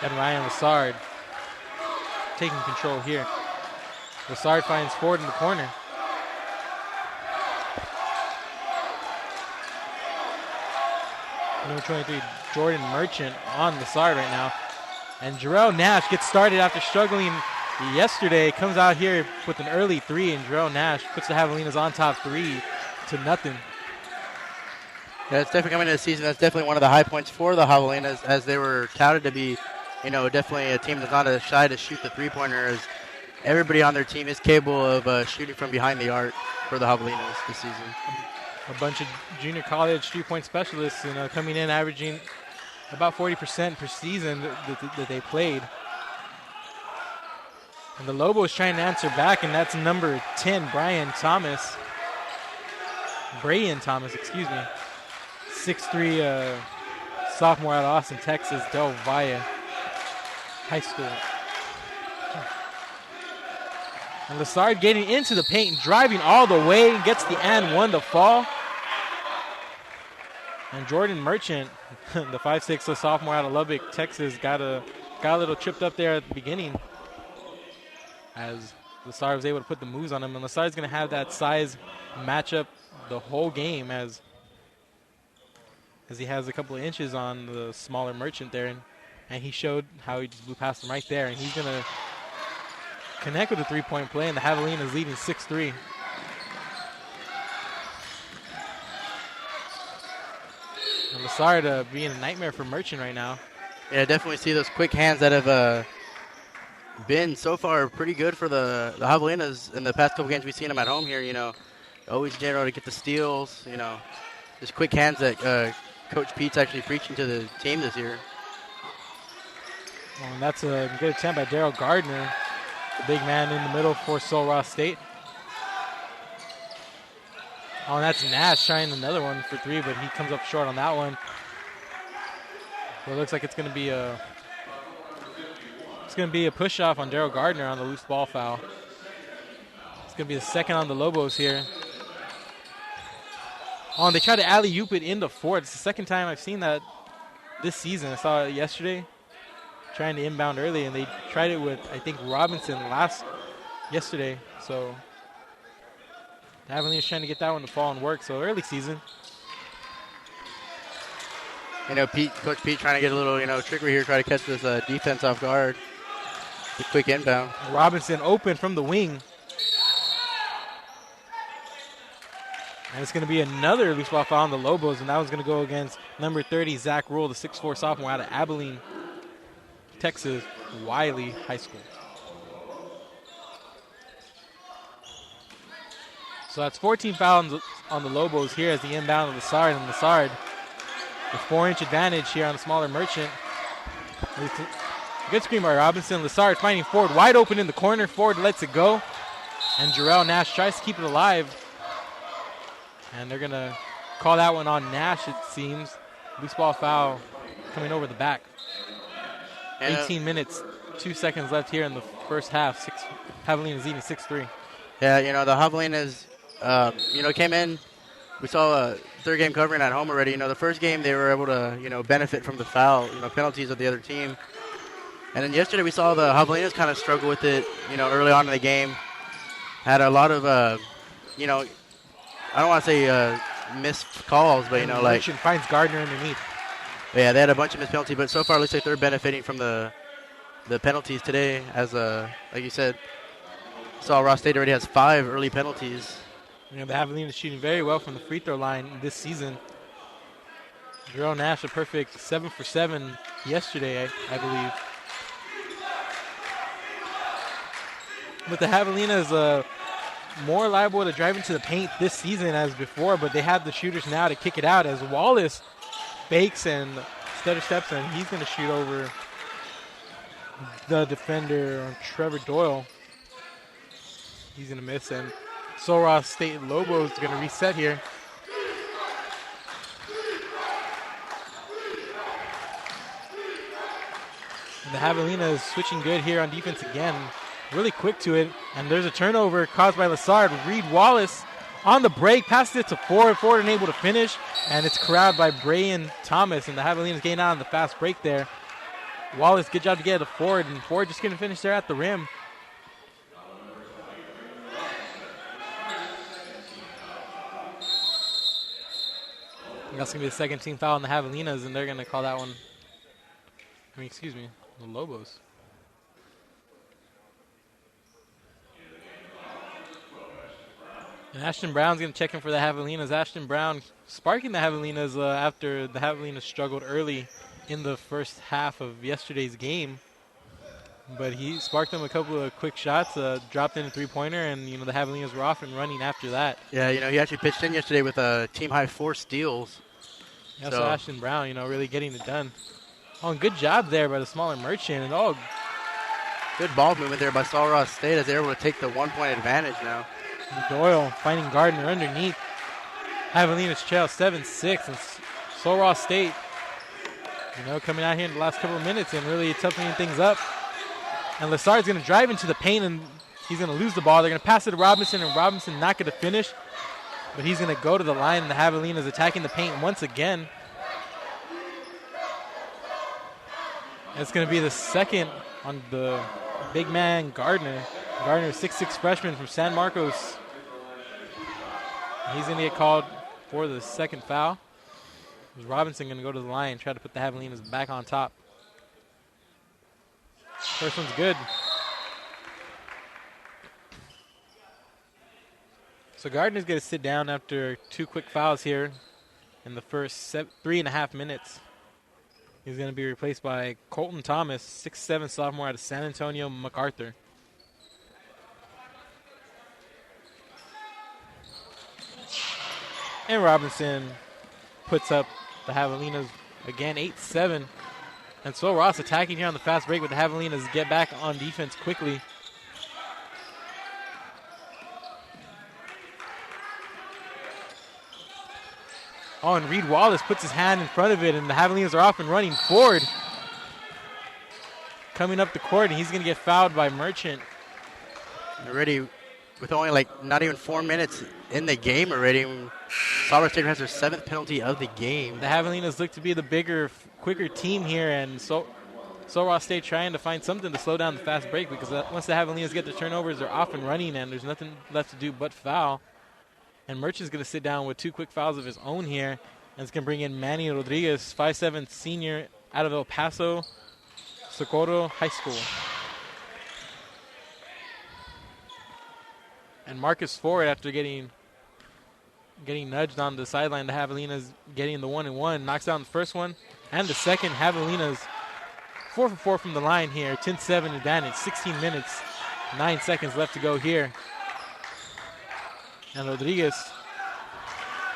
And Ryan Lassard taking control here. Lassard finds Ford in the corner. Number 23, Jordan Merchant on Lassard right now. And Jarrell Nash gets started after struggling yesterday. Comes out here with an early three, and Jarrell Nash puts the Javelinas on top 3-0. Yeah, it's definitely coming into the season. That's definitely one of the high points for the Havalinas, as they were touted to be, definitely a team that's not as shy to shoot the three-pointer, as everybody on their team is capable of shooting from behind the arc for the Javelinas this season. A bunch of junior college three-point specialists, coming in averaging about 40% per season that they played. And the Lobos trying to answer back, and that's number 10, Brayan Thomas, 6'3", sophomore out of Austin, Texas, Del Valle High School. And Lassard getting into the paint and driving all the way, gets the and one to fall. And Jordan Merchant, the 5'6" sophomore out of Lubbock, Texas, got a little tripped up there at the beginning, as Lassard was able to put the moves on him. And Lassard's going to have that size matchup the whole game, as he has a couple of inches on the smaller Merchant there. And he showed how he just blew past him right there. And he's going to connect with the three-point play, and the Javelinas leading 6-3. And Lassard being a nightmare for Merchant right now. Yeah, definitely see those quick hands that have been so far pretty good for the Javelinas in the past couple games we've seen them at home here. Always general to get the steals, just quick hands that Coach Pete's actually preaching to the team this year. And that's a good attempt by Daryl Gardner, the big man in the middle for Sul Ross State. Oh, and that's Nash trying another one for 3, but he comes up short on that one. So it looks like it's going to be a push off on Daryl Gardner on the loose ball foul. It's going to be the second on the Lobos here. Oh, and they try to alley-oop it into Ford. It's the second time I've seen that this season. I saw it yesterday, trying to inbound early, and they tried it with, I think, Robinson yesterday. So the Javelinas trying to get that one to fall and work. So early season. Coach Pete trying to get a little, trickery here, try to catch this defense off guard. The quick inbound. Robinson open from the wing. And it's going to be another loose ball foul on the Lobos, and that one's going to go against number 30, Zach Rule, the 6'4" sophomore out of Abilene, Texas, Wiley High School. So that's 14 fouls on the Lobos here as the inbound of Lassard, and Lassard with 4-inch advantage here on the smaller Merchant. Good screen by Robinson. Lassard finding Ford wide open in the corner. Ford lets it go, and Jarrell Nash tries to keep it alive. And they're going to call that one on Nash, it seems. Loose ball foul coming over the back. 18 minutes, 2 seconds left here in the first half. Javelinas leading 6-3. Yeah, the Javelinas, came in. We saw a third game covering at home already. The first game they were able to, benefit from the foul, penalties of the other team. And then yesterday we saw the Javelinas kind of struggle with it, early on in the game. Had a lot of, I don't want to say missed calls, but, Merchant finds Gardner underneath. Yeah, they had a bunch of missed penalties, but so far it looks like they're benefiting from the penalties today. As, like you said, saw Ross State already has 5 early penalties. The Javelinas shooting very well from the free throw line this season. Jarrell Nash a perfect 7 for 7 yesterday, I believe. But the Javelinas more liable to drive into the paint this season as before, but they have the shooters now to kick it out as Wallace fakes and stutter steps, and he's going to shoot over the defender, Trevor Doyle. He's going to miss, and Sul Ross State Lobos is going to reset here. And the Javelinas switching good here on defense again. Really quick to it, and there's a turnover caused by Lassard. Reed Wallace on the break, passes it to Ford. Ford unable to finish, and it's corralled by Brayan Thomas, and the Javelinas getting out on the fast break there. Wallace, good job to get it to Ford, and Ford just going to finish there at the rim. That's going to be the second team foul on the Javelinas, and they're going to call that one. Excuse me, the Lobos. And Ashton Brown's going to check in for the Javelinas. Ashton Brown sparking the Javelinas after the Javelinas struggled early in the first half of yesterday's game. But he sparked them a couple of quick shots, dropped in a three-pointer, and, the Javelinas were off and running after that. Yeah, he actually pitched in yesterday with a team-high 4 steals. Yeah, so Ashton Brown, really getting it done. Oh, and good job there by the smaller Merchant. And good ball movement there by Sul Ross State as they're able to take the 1-point advantage now. Doyle finding Gardner underneath. Javelinas trail 7-6, and Sul Ross State, coming out here in the last couple of minutes and really toughening things up. And Lessard's going to drive into the paint, and he's going to lose the ball. They're going to pass it to Robinson, and Robinson not going to finish. But he's going to go to the line, and the Javelinas attacking the paint once again. It's going to be the second on the big man, Gardner. Gardner, 6'6" freshman from San Marcos. He's going to get called for the second foul. Robinson going to go to the line and try to put the Javelinas back on top. First one's good. So Gardner's going to sit down after 2 quick fouls here in the first 3.5 minutes. He's going to be replaced by Colton Thomas, 6'7" sophomore out of San Antonio MacArthur. And Robinson puts up the Javelinas again, 8-7. And so Ross attacking here on the fast break, but the Javelinas get back on defense quickly. Oh, and Reed Wallace puts his hand in front of it, and the Javelinas are off and running forward. Coming up the court, and he's going to get fouled by Merchant. Already, with only not even 4 minutes in the game already, Sul State has their 7th penalty of the game. The Javelinas look to be the bigger, quicker team here, and Sul Ross State trying to find something to slow down the fast break, because once the Javelinas get the turnovers, they're off and running, and there's nothing left to do but foul. And Merchant's going to sit down with 2 quick fouls of his own here, and it's going to bring in Manny Rodriguez, 5'7" senior out of El Paso Socorro High School. And Marcus Ford, after getting nudged on the sideline, the Javelinas getting the 1-and-1, knocks down the first one and the second. Javelinas 4 for 4 from the line here, 10-7 advantage, 16 minutes, 9 seconds left to go here. And Rodriguez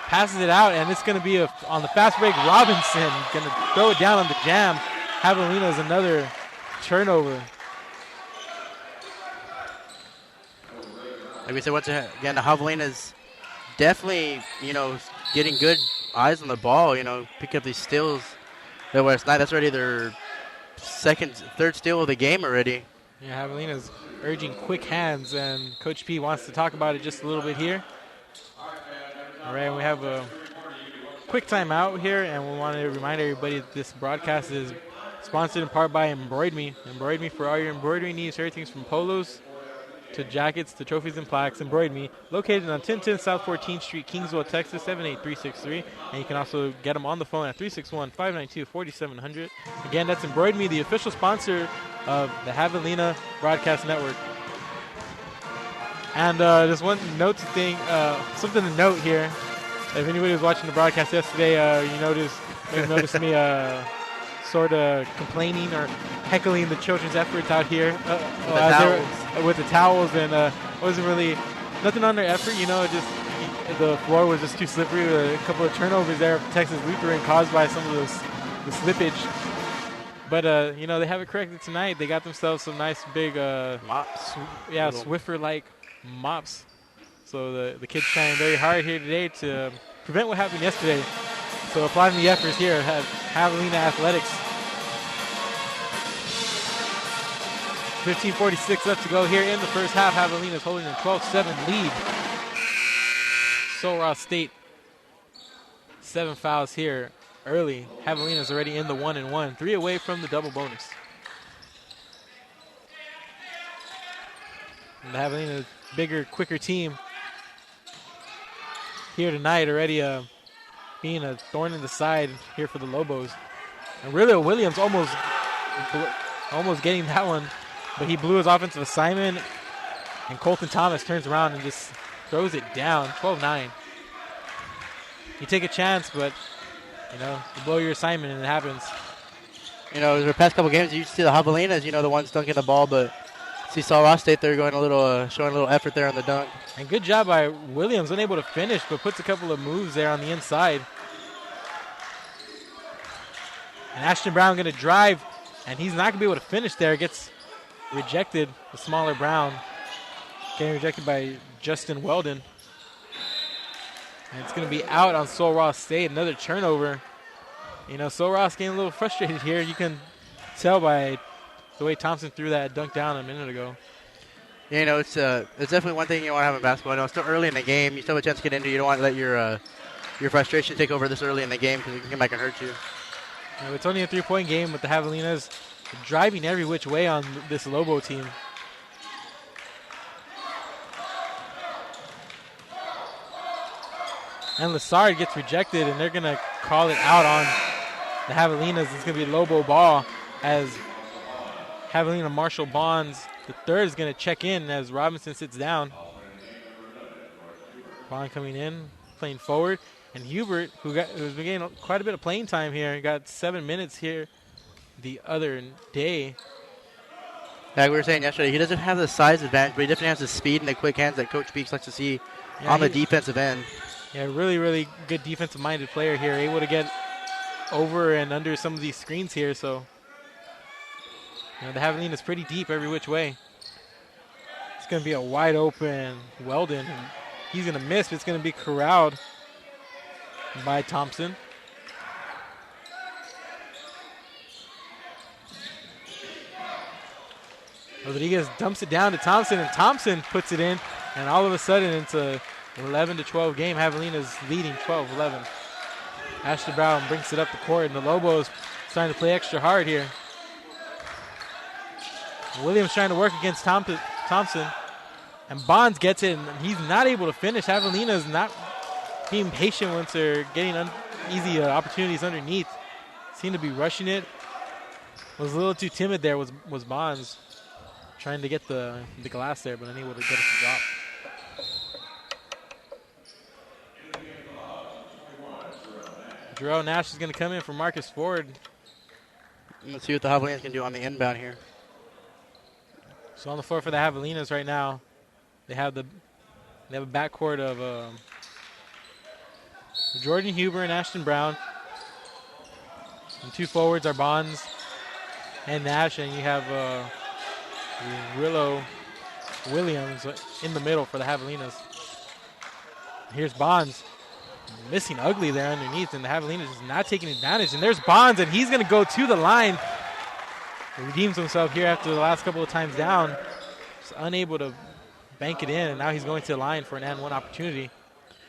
passes it out, and it's going to be on the fast break. Robinson going to throw it down on the jam. Javelinas another turnover. Like we said, once again, the Javelinas definitely, getting good eyes on the ball, picking up these steals. That's already their third steal of the game already. Yeah, Javelinas urging quick hands, and Coach P wants to talk about it just a little bit here. All right, we have a quick timeout here, and we want to remind everybody that this broadcast is sponsored in part by Embroider Me. Embroider Me for all your embroidery needs, everything from polos to jackets to trophies and plaques. Embroider Me, located on 1010 South 14th Street, Kingsville, Texas, 78363. And you can also get them on the phone at 361-592-4700. Again, that's Embroider Me, the official sponsor of the Javelina Broadcast Network. And just one something to note here. If anybody was watching the broadcast yesterday, you noticed me sort of complaining or heckling the children's efforts out here with the towels, and wasn't really nothing on their effort. Just the floor was just too slippery with a couple of turnovers there for Texas Lutheran caused by some of the slippage. But they have it corrected tonight. They got themselves some nice big mops. Swiffer-like mops. So the kids trying very hard here today to prevent what happened yesterday. So applauding the efforts here at Havalina Athletics. 15:46 left to go here in the first half. Javelina's holding a 12-7 lead. Sul Ross State, 7 fouls here early. Javelina's already in the 1-and-1, 3 away from the double bonus. And the Javelina's bigger, quicker team here tonight already being a thorn in the side here for the Lobos. And really Williams almost getting that one, but he blew his offensive assignment, and Colton Thomas turns around and just throws it down, 12-9. You take a chance, but, you blow your assignment and it happens. The past couple games, you used to see the Javelinas, the ones dunking the ball, but see Sul Ross State there going showing a little effort there on the dunk. And good job by Williams, unable to finish, but puts a couple of moves there on the inside. And Ashton Brown going to drive, and he's not going to be able to finish there. Gets rejected, the smaller Brown. Getting rejected by Justin Weldon. And it's going to be out on Sul Ross State. Another turnover. Sul Ross getting a little frustrated here. You can tell by the way Thompson threw that dunk down a minute ago. Yeah, it's definitely one thing you want to have in basketball. It's still early in the game. You still have a chance to get into. You don't want to let your frustration take over this early in the game because it can come back and hurt you. It's only a 3-point game, with the Javelinas driving every which way on this Lobo team. And Lassard gets rejected, and they're going to call it out on the Javelinas. It's going to be Lobo ball as Javelina Marshall Bonds, the third, is going to check in as Robinson sits down. Bond coming in, playing forward. And Hubert, who's been getting quite a bit of playing time here, got 7 minutes here the other day. Like we were saying yesterday, he doesn't have the size advantage, but he definitely has the speed and the quick hands that Coach Beeks likes to see on the defensive end. Yeah, really, really good defensive-minded player here, able to get over and under some of these screens here. So, the Javelina is pretty deep every which way. It's going to be a wide-open Weldon. And he's going to miss, but it's going to be corralled by Thompson. Rodriguez dumps it down to Thompson, and Thompson puts it in, and all of a sudden it's a 11-12 game. Javelina's leading 12-11. Ashton Brown brings it up the court, and the Lobos starting to play extra hard here. Williams trying to work against Thompson, and Bonds gets it, and he's not able to finish. Javelina's not being patient once they're getting easy opportunities underneath. Seemed to be rushing it. Was a little too timid there, was Bonds. Trying to get the glass there, but unable to get it to drop. Jarrell Nash is going to come in for Marcus Ford. Let's see what the Javelinas can do on the inbound here. So on the floor for the Javelinas right now, they have a backcourt of Jordan Huber and Ashton Brown. And two forwards are Bonds and Nash, and you have Rillo Williams in the middle for the Javelinas. Here's Bonds. Missing ugly there underneath, and the Javelinas is not taking advantage. And there's Bonds, and he's going to go to the line. He redeems himself here after the last couple of times down. Just unable to bank it in, and now he's going to the line for an and-one opportunity.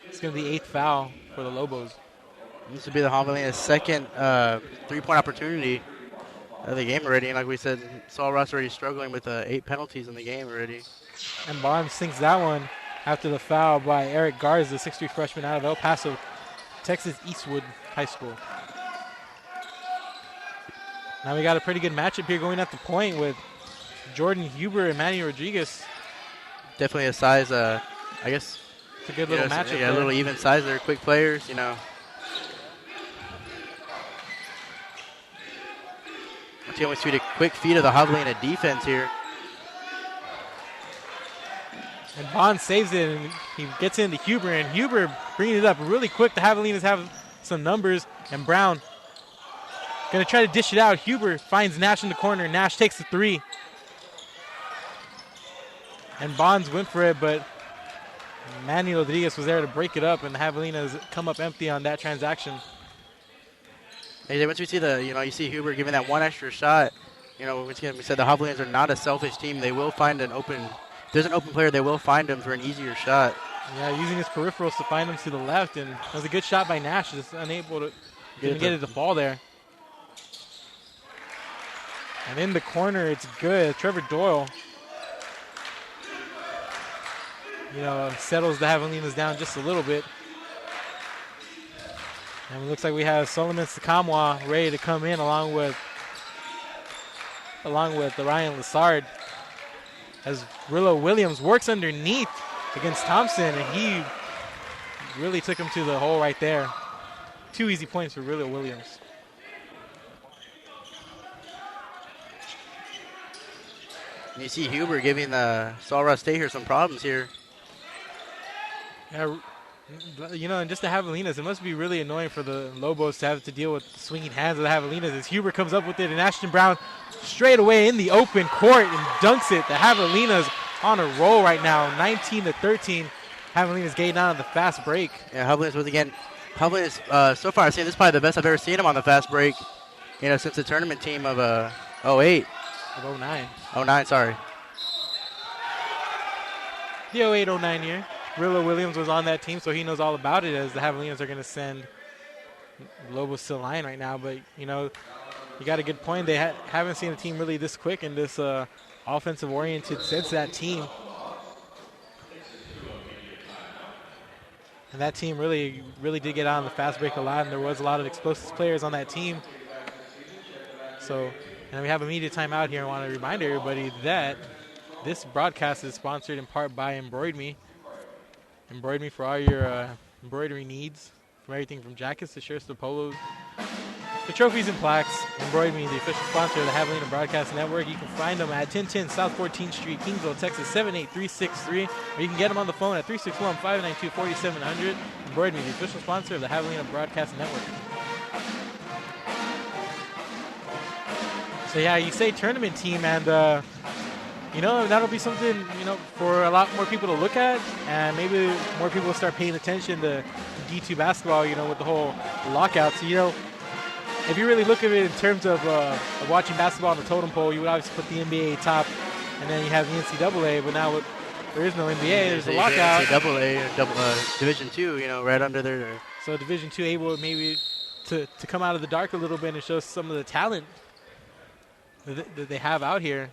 It's going to be the 8th foul for the Lobos. This would be the Javelina's second three-point opportunity of the game already. And like we said, Sul Ross already struggling with 8 penalties in the game already. And Bonds sinks that one after the foul by Eric Garza, the 6'3" freshman out of El Paso, Texas Eastwood High School. Now we got a pretty good matchup here going at the point with Jordan Huber and Manny Rodriguez. Definitely a size, I guess. It's a good little matchup. Yeah, a little even size. They're quick players, Let's see how much a quick feed of the Javelina defense here. And Bond saves it, and he gets into Huber, and Huber bringing it up really quick. The Javelinas have some numbers, and Brown going to try to dish it out. Huber finds Nash in the corner. Nash takes the three. And Bonds went for it, but Manny Rodriguez was there to break it up, and the Javelinas come up empty on that transaction. Hey, once we see you see Huber giving that one extra shot, we said the Javelinas are not a selfish team. They will find if there's an open player, they will find him for an easier shot. Yeah, using his peripherals to find him to the left, and it was a good shot by Nash, just unable to get it to fall there. And in the corner, it's good. Trevor Doyle settles the Javelinas down just a little bit. And it looks like we have Solomon Sakamwa ready to come in along with Ryan Lassard, as Rillo Williams works underneath against Thompson, and he really took him to the hole right there. 2 easy points for Rillo Williams. You see Huber giving the Sulross State here some problems here. Yeah, and just the Javelinas, it must be really annoying for the Lobos to have to deal with the swinging hands of the Javelinas as Huber comes up with it, and Ashton Brown straight away in the open court and dunks it. The Javelinas on a roll right now, 19-13. Javelinas getting out on the fast break. Yeah, Javelinas, so far I've seen this is probably the best I've ever seen him on the fast break, since the tournament team of 08. Of 09. 09, sorry. The 08-09 year. Rillo Williams was on that team, so he knows all about it, as the Javelinas are going to send Lobos to the line right now. But, you got a good point. They haven't seen a team really this quick in this offensive-oriented sense, that team. And that team really did get out on the fast break a lot, and there was a lot of explosive players on that team. So, and we have a media timeout here. I want to remind everybody that this broadcast is sponsored in part by Embroid Me. Embroid Me for all your embroidery needs, from everything from jackets to shirts to polos, the trophies and plaques. Embroid Me, the official sponsor of the Havalina Broadcast Network. You can find them at 1010 South 14th Street, Kingsville, Texas, 78363. Or you can get them on the phone at 361-592-4700. Embroid Me, the official sponsor of the Havalina Broadcast Network. So, yeah, you say tournament team, and, that'll be something, for a lot more people to look at. And maybe more people will start paying attention to D2 basketball, with the whole lockout. So, if you really look at it in terms of watching basketball on the totem pole, you would obviously put the NBA top, and then you have the NCAA. But now there is no NBA. There's a lockout. NCAA, Division II, right under there. So Division II able maybe to come out of the dark a little bit and show some of the talent that they have out here.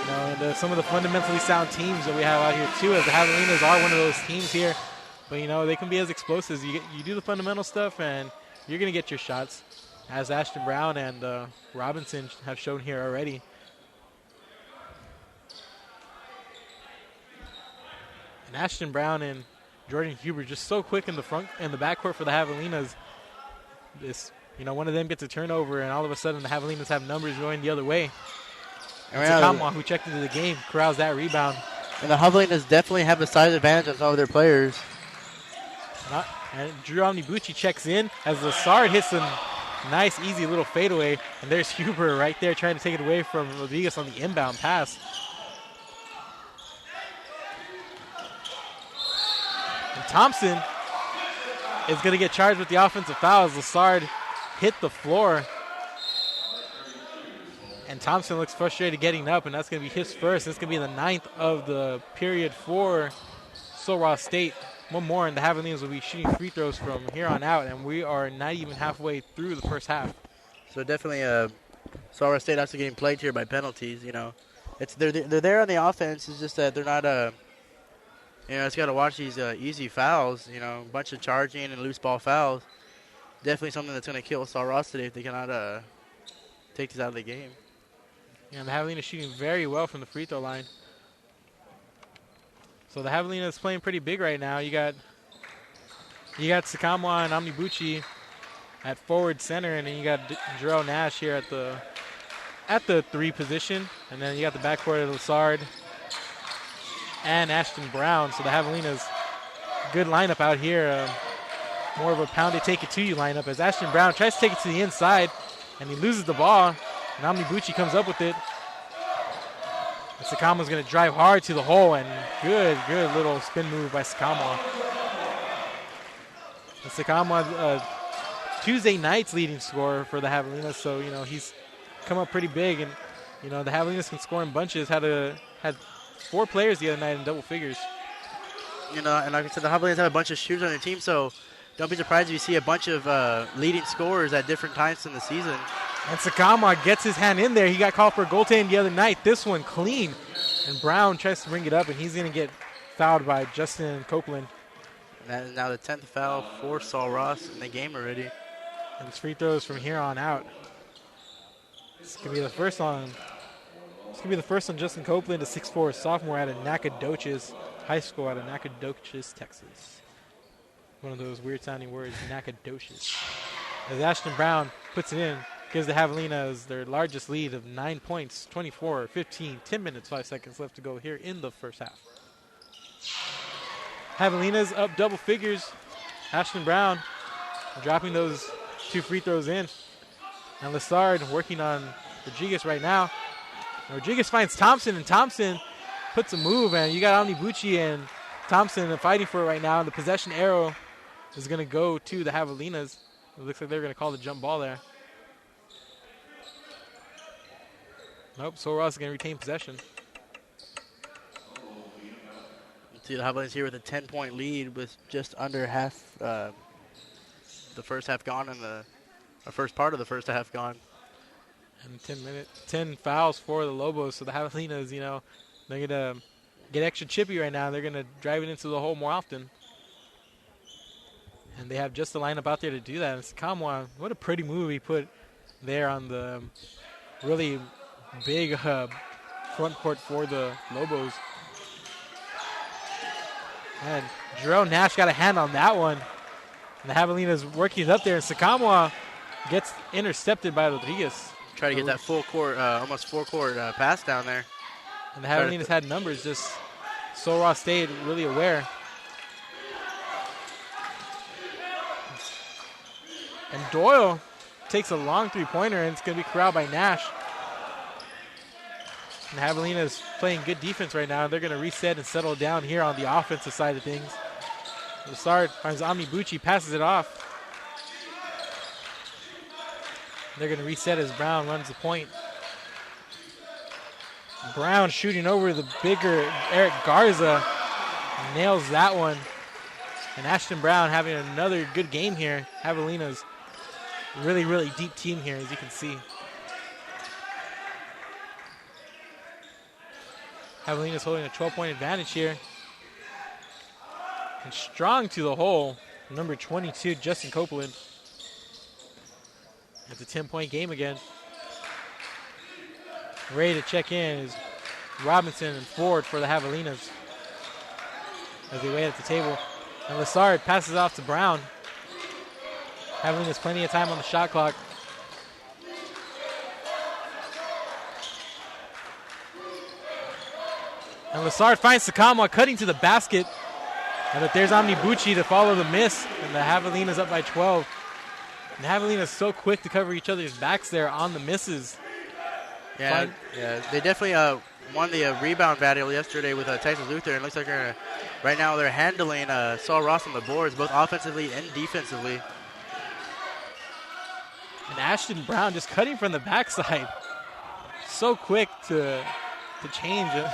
And some of the fundamentally sound teams that we have out here too, as the Javelinas are one of those teams here. But they can be as explosive. You do the fundamental stuff, and you're going to get your shots, as Ashton Brown and Robinson have shown here already. And Ashton Brown and Jordan Huber just so quick in the front and the backcourt for the Javelinas. One of them gets a turnover, and all of a sudden the Javelinas have numbers going the other way. And Sakamwa, who checked into the game, corrals that rebound. And the Javelinas definitely have a size advantage on some of their players. And Drew Omnibuchi checks in as Lassard hits a nice, easy little fadeaway. And there's Huber right there trying to take it away from Rodriguez on the inbound pass. And Thompson is going to get charged with the offensive foul as Lassard hit the floor. And Thompson looks frustrated getting up, and that's going to be his first. It's going to be the 9th of the period for Sulross State. One more, and the Javelinas will be shooting free throws from here on out, and we are not even halfway through the first half. So definitely Sulross State also getting played here by penalties, They're there on the offense. It's just that they're not, it's got to watch these easy fouls, a bunch of charging and loose ball fouls. Definitely something that's going to kill Sulross today if they cannot take these out of the game. And the Javelinas shooting very well from the free throw line. So the Javelinas playing pretty big right now. You got Sakamwa and Omnibuchi at forward center, and then you got Jarrell Nash here at the 3 position, and then you got the backcourt of Lassard and Ashton Brown. So the Javelinas, good lineup out here. More of a pound it, take it to you lineup, as Ashton Brown tries to take it to the inside, and he loses the ball. And Omnibuchi comes up with it. And Sakamwa's going to drive hard to the hole, and good little spin move by Sakamwa. And Sakamwa, Tuesday night's leading scorer for the Javelinas, so, he's come up pretty big. And, the Javelinas can score in bunches. Had 4 players the other night in double figures. And like I said, the Javelinas have a bunch of shooters on their team, so don't be surprised if you see a bunch of leading scorers at different times in the season. And Sakamwa gets his hand in there. He got called for a goaltending the other night. This one clean. And Brown tries to bring it up, and he's going to get fouled by Justin Copeland. And that is now the 10th foul for Saul Ross in the game already. And it's free throws from here on out. This could be the first on. This could be the first on Justin Copeland, a 6'4" sophomore out of Nacogdoches High School out of Nacogdoches, Texas. One of those weird sounding words, Nacogdoches. As Ashton Brown puts it in, gives the Javelinas their largest lead of 9 points, 24-15, 10 minutes, 5 seconds left to go here in the first half. Javelinas up double figures. Ashton Brown dropping those 2 free throws in. And Lessard working on Rodriguez right now. Rodriguez finds Thompson, and Thompson puts a move, and you got Omnibuchi and Thompson fighting for it right now. And the possession arrow is going to go to the Javelinas. It looks like they're going to call the jump ball there. Nope, Sol Ross is going to retain possession. See the Javelinas here with a 10-point lead with just under half the first half gone and the first part of the first half gone. And 10 fouls for the Lobos. So the Javelinas, they're going to get extra chippy right now. They're going to drive it into the hole more often. And they have just the lineup out there to do that. And Sakamwa, what a pretty move he put there on the really big front court for the Lobos. And Jerome Nash got a hand on that one. And the Javelinas working it up there. And Sakamwa gets intercepted by Rodriguez. Try to get that full court, almost full court pass down there. And the Javelinas had numbers, just Sol Ross stayed really aware. And Doyle takes a long three-pointer, and it's going to be corralled by Nash. And Javelinas playing good defense right now. They're going to reset and settle down here on the offensive side of things. Lessard finds Omnibuchi, passes it off. They're going to reset as Brown runs the point. Brown shooting over the bigger Eric Garza. Nails that one. And Ashton Brown having another good game here. Javelinas, really, really deep team here, as you can see. Javelinas holding a 12-point advantage here. And strong to the hole, number 22, Justin Copeland. It's a 10-point game again. Ready to check in is Robinson and Ford for the Javelinas as they wait at the table. And Lessard passes off to Brown. Javelinas plenty of time on the shot clock. And Lessard finds Sakamwa cutting to the basket. And but there's Omnibuchi to follow the miss. And the Javelinas up by 12. And Javelinas so quick to cover each other's backs there on the misses. Yeah, they definitely won the rebound battle yesterday with Texas Lutheran. It looks like right now they're handling Saul Ross on the boards, both offensively and defensively. And Ashton Brown just cutting from the backside. So quick to change it.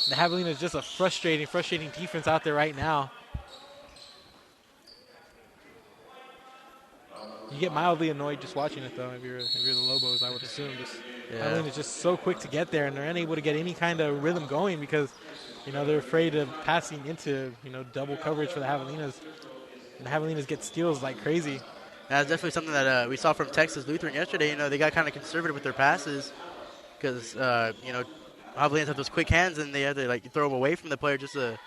The Javelinas just a frustrating defense out there right now. You get mildly annoyed just watching it, though, if you're the Lobos, I would assume. Javelinas just so quick to get there, and they're unable to get any kind of rhythm going because, they're afraid of passing into, double coverage for the Javelinas. And the Javelinas get steals like crazy. That's definitely something that we saw from Texas Lutheran yesterday. They got kind of conservative with their passes because, Javelinas have those quick hands, and they have to throw them away from the player just to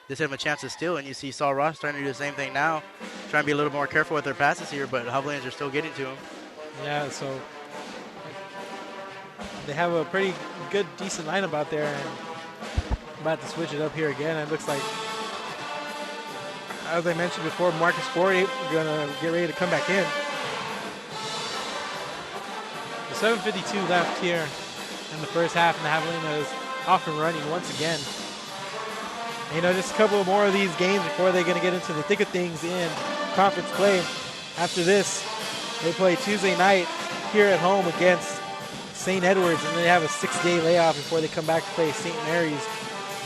have them a chance to steal. And you see Saul Ross trying to do the same thing now, trying to be a little more careful with their passes here, but Javelinas are still getting to him. Yeah, so they have a pretty good, decent lineup out there, and I'm about to switch it up here again. It looks like, as I mentioned before, Marcus Ford is going to get ready to come back in. The 7:52 left here in the first half, and the Javelinas off and running once again. Just a couple more of these games before they're going to get into the thick of things in conference play. After this, they play Tuesday night here at home against St. Edwards, and they have a 6-day layoff before they come back to play St. Mary's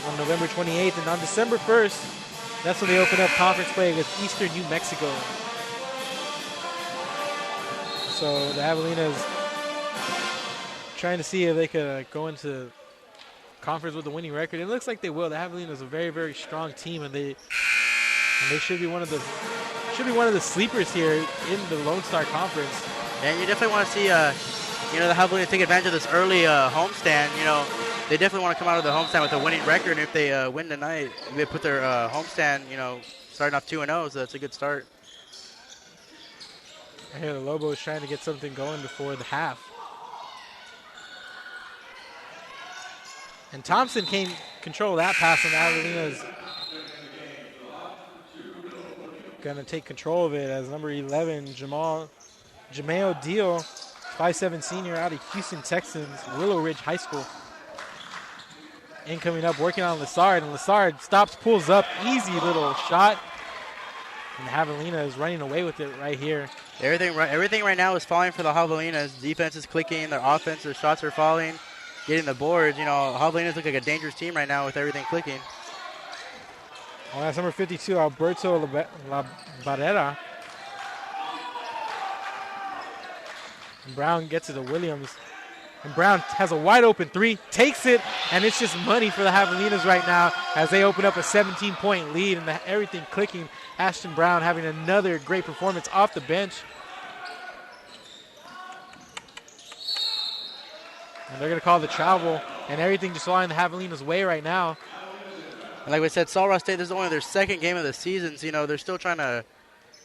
on November 28th. And on December 1st, that's when they open up conference play against Eastern New Mexico. So the Javelinas trying to see if they could go into conference with a winning record. It looks like they will. The Javelina is a very, very strong team, and they should be one of the sleepers here in the Lone Star Conference. And you definitely want to see the Javelina take advantage of this early homestand. They definitely want to come out of the homestand with a winning record, and if they win tonight, they put their homestand, starting off 2-0, so that's a good start. I hear the Lobos trying to get something going before the half. And Thompson can't control that pass, and Javelina's going to take control of it as number 11, Jameo Deal, 5'7" senior out of Houston Texans, Willow Ridge High School. Incoming up, working on Lessard, and Lessard stops, pulls up, easy little shot. And Javelina is running away with it right here. Everything right now is falling for the Javelinas. Defense is clicking, their offense, their shots are falling, getting the boards. Javelinas look like a dangerous team right now with everything clicking. Oh, that's number 52, Alberto La Barrera. And Brown gets it to Williams. And Brown has a wide open three, takes it, and it's just money for the Javelinas right now as they open up a 17-point lead and everything clicking. Ashton Brown having another great performance off the bench. And they're going to call the travel, and everything just flying the Javelina's way right now. And like we said, Sul Ross State, this is only their second game of the season. So, they're still trying to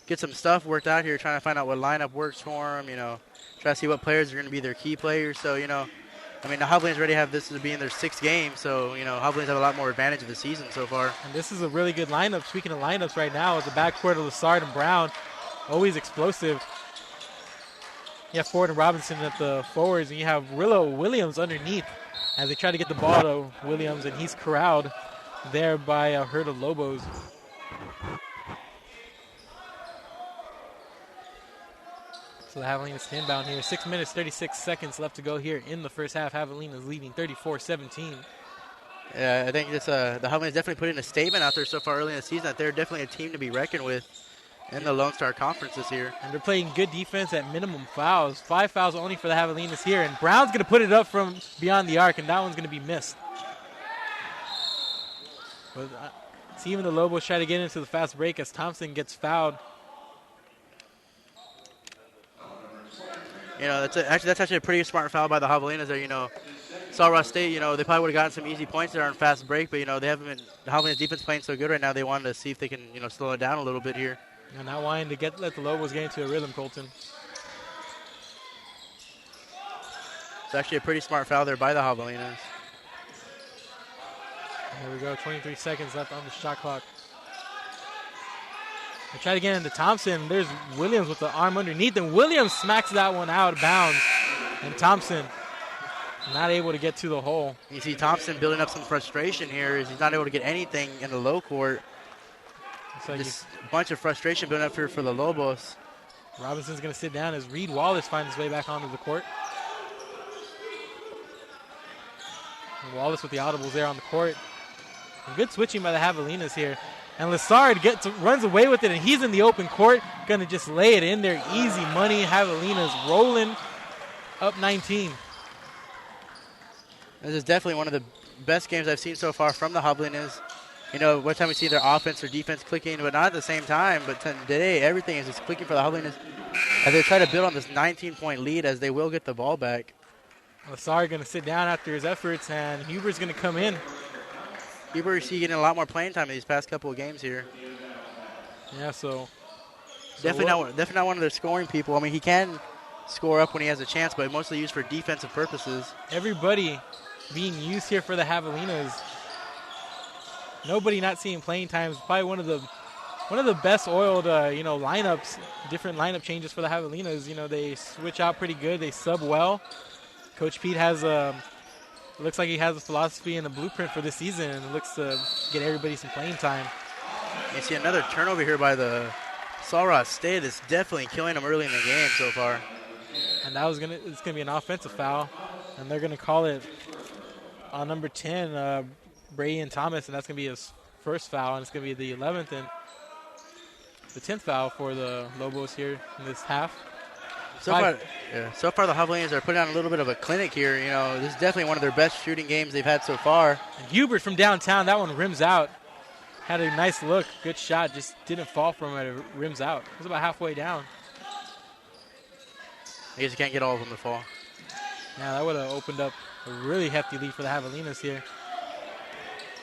get some stuff worked out here, trying to find out what lineup works for them, try to see what players are going to be their key players. So, the Javelinas already have this as being their sixth game. So, Javelinas have a lot more advantage of the season so far. And this is a really good lineup. Speaking of lineups right now, is the backcourt of Lessard and Brown. Always explosive. You have Ford and Robinson at the forwards, and you have Willow Williams underneath as they try to get the ball to Williams, and he's corralled there by a herd of Lobos. So the Javelinas inbound here. 6 minutes, 36 seconds left to go here in the first half. Javelinas leading 34-17. Yeah, I think the Javelinas definitely put in a statement out there so far early in the season that they're definitely a team to be reckoned with in the Lone Star Conference this year. And they're playing good defense at minimum fouls. 5 fouls only for the Javelinas here. And Brown's going to put it up from beyond the arc, and that one's going to be missed. But see, even the Lobos try to get into the fast break as Thompson gets fouled. That's actually a pretty smart foul by the Javelinas there. Sul Ross State, they probably would have gotten some easy points there on fast break, but they haven't been. The Javelinas defense playing so good right now. They wanted to see if they can, slow it down a little bit here. And not wanting to let the Lobos get into a rhythm, Colton. It's actually a pretty smart foul there by the Javelinas. Here we go, 23 seconds left on the shot clock. They try to get into Thompson. There's Williams with the arm underneath, and Williams smacks that one out of bounds. And Thompson not able to get to the hole. You see Thompson building up some frustration here as he's not able to get anything in the low court. Like just a bunch of frustration building up here for the Lobos. Robinson's going to sit down as Reed Wallace finds his way back onto the court. And Wallace with the audibles there on the court. And good switching by the Javelinas here. And Lessard runs away with it, and he's in the open court. Going to just lay it in there. Easy money. Javelinas rolling up 19. This is definitely one of the best games I've seen so far from the Javelinas. One time we see their offense or defense clicking, but not at the same time. But today, everything is just clicking for the Javelinas as they try to build on this 19-point lead as they will get the ball back. Lessard going to sit down after his efforts, and Huber's going to come in. Huber is getting a lot more playing time in these past couple of games here. Yeah, so definitely not one of their scoring people. I mean, he can score up when he has a chance, but mostly used for defensive purposes. Everybody being used here for the Javelinas. Nobody not seeing playing time is probably one of the best oiled lineups. Different lineup changes for the Javelinas. They switch out pretty good. They sub well. Coach Pete has looks like he has a philosophy and a blueprint for this season, and looks to get everybody some playing time. You see another turnover here by the Sul Ross State. That's definitely killing them early in the game so far. And it's gonna be an offensive foul, and they're gonna call it on number 10, Brady and Thomas, and that's gonna be his first foul, and it's gonna be the 11th and the 10th foul for the Lobos here in this half. So far the Javelinas are putting on a little bit of a clinic here. You know, this is definitely one of their best shooting games they've had so far. And Hubert from downtown, that one rims out. Had a nice look, good shot, just didn't fall from it. It rims out. It was about halfway down. I guess you can't get all of them to fall. Yeah, that would have opened up a really hefty lead for the Javelinas here.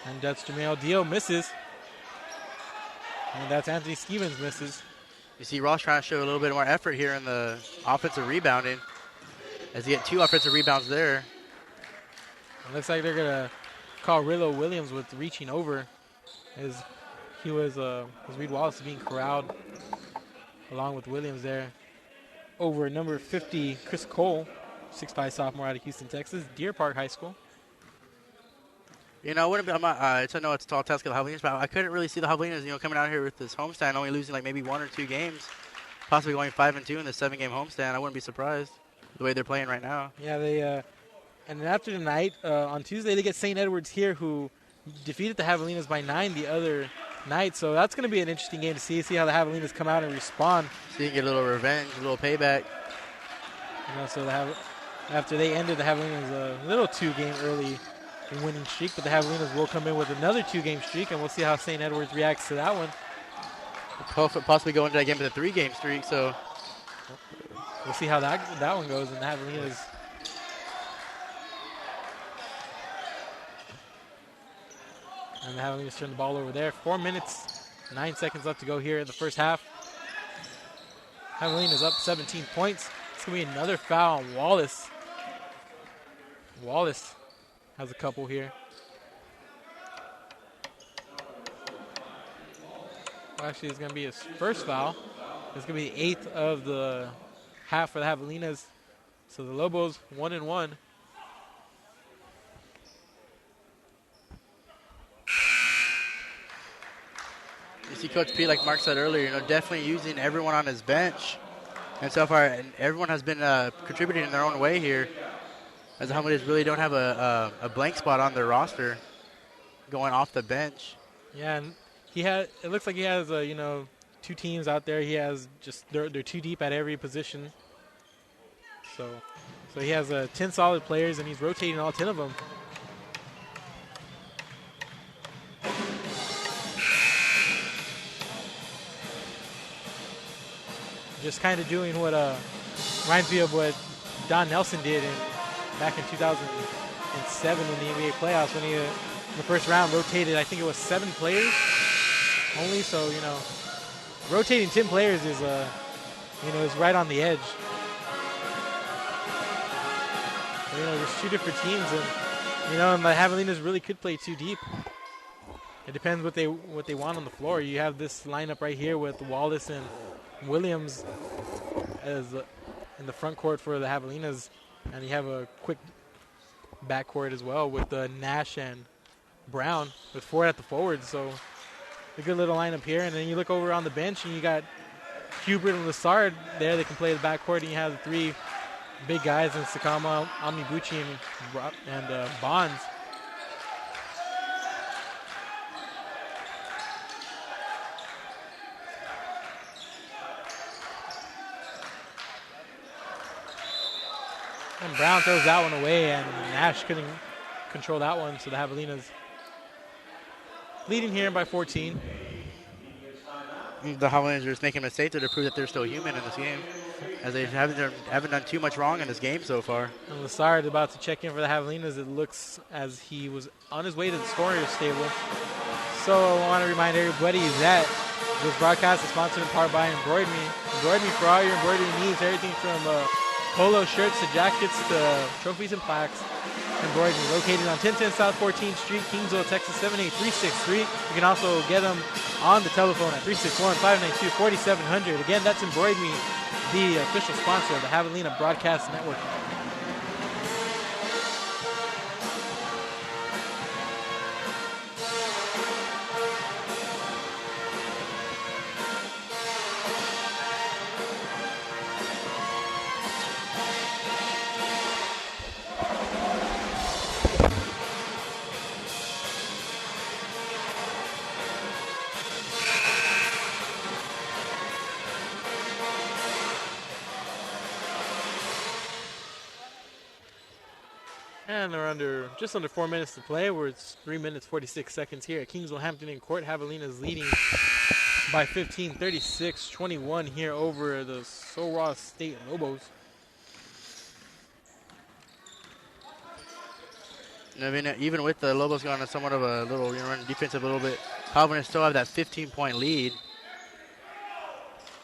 And that's Jamel Deal misses. And that's Anthony Stevens misses. You see Ross trying to show a little bit more effort here in the offensive rebounding as he get 2 offensive rebounds there. It looks like they're going to call Rillo Williams with reaching over as Reed Wallace is being corralled along with Williams there. Over number 50, Chris Cole, 6'5" sophomore out of Houston, Texas, Deer Park High School. You know, I know it's a tall task of the Javelinas, but I couldn't really see the Javelinas, coming out here with this homestand, only losing like maybe 1 or 2 games, possibly going 5-2 in the 7-game homestand. I wouldn't be surprised the way they're playing right now. Yeah, and then after tonight, on Tuesday, they get St. Edwards here, who defeated the Javelinas by 9 the other night. So that's going to be an interesting game to see how the Javelinas come out and respond. So you can get a little revenge, a little payback. So after they ended the Javelinas a little 2-game early winning streak, but the Javelinas will come in with another 2-game streak, and we'll see how St. Edwards reacts to that one. Possibly go into that game with a 3-game streak, so we'll see how that one goes. And the Javelinas, turn the ball over there. 4 minutes, 9 seconds left to go here in the first half. Javelinas up 17 points. It's going to be another foul on Wallace. Wallace has a couple here. Actually, it's going to be his first foul. It's going to be the 8th of the half for the Javelinas. So the Lobos 1-1. You see Coach P, like Mark said earlier, definitely using everyone on his bench. And so far, everyone has been contributing in their own way here, as the Javelinas really don't have a blank spot on their roster going off the bench. Yeah, and it looks like he has 2 teams out there. He has they're too deep at every position. So he has 10 solid players, and he's rotating all 10 of them. Just kind of doing what reminds me of what Don Nelson did back in 2007 in the NBA playoffs when he, in the first round, rotated, I think it was 7 players only. So, rotating 10 players is, is right on the edge. So, there's 2 different teams, and the Javelinas really could play too deep. It depends what they want on the floor. You have this lineup right here with Wallace and Williams as in the front court for the Javelinas, and you have a quick backcourt as well with Nash and Brown with 4 at the forwards. So a good little lineup here. And then you look over on the bench, and you got Hubert and Lassard there. They can play the backcourt, and you have the 3 big guys in Sakama, Amibuchi, and Bonds. And Brown throws that one away, and Nash couldn't control that one, so the Javelinas leading here by 14. The Javelinas are just making a mistake to prove that they're still human in this game, as they haven't done too much wrong in this game so far. And Lassard about to check in for the Javelinas. It looks as he was on his way to the scoring stable. So I want to remind everybody that this broadcast is sponsored in part by Embroidery. Embroidery for all your embroidery needs, everything from polo shirts to jackets to trophies and plaques. Embroidery, located on 1010 South 14th Street, Kingsville, Texas 78363. You can also get them on the telephone at 361-592-4700. Again, that's Embroidery, the official sponsor of the Javelina Broadcast Network. And they're just under 4 minutes to play. It's 3 minutes 46 seconds here at Kingsville Hampton Inn Court. Javelinas leading by 15, 36-21 here over the Sul State Lobos. I mean, even with the Lobos going on somewhat of a little, running defensive a little bit, Havalina still have that 15-point lead.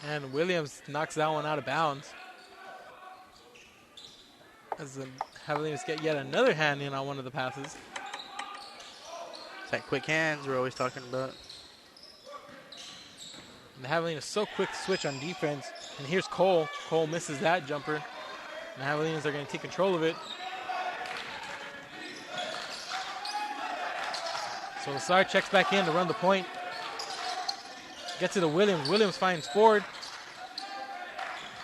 And Williams knocks that one out of bounds. As the Javelinas get yet another hand in on one of the passes. It's that quick hands we're always talking about. And the Javelinas so quick to switch on defense. And here's Cole. Cole misses that jumper. And the Javelinas are going to take control of it. So Lassard checks back in to run the point. Gets to the Williams. Williams finds Ford.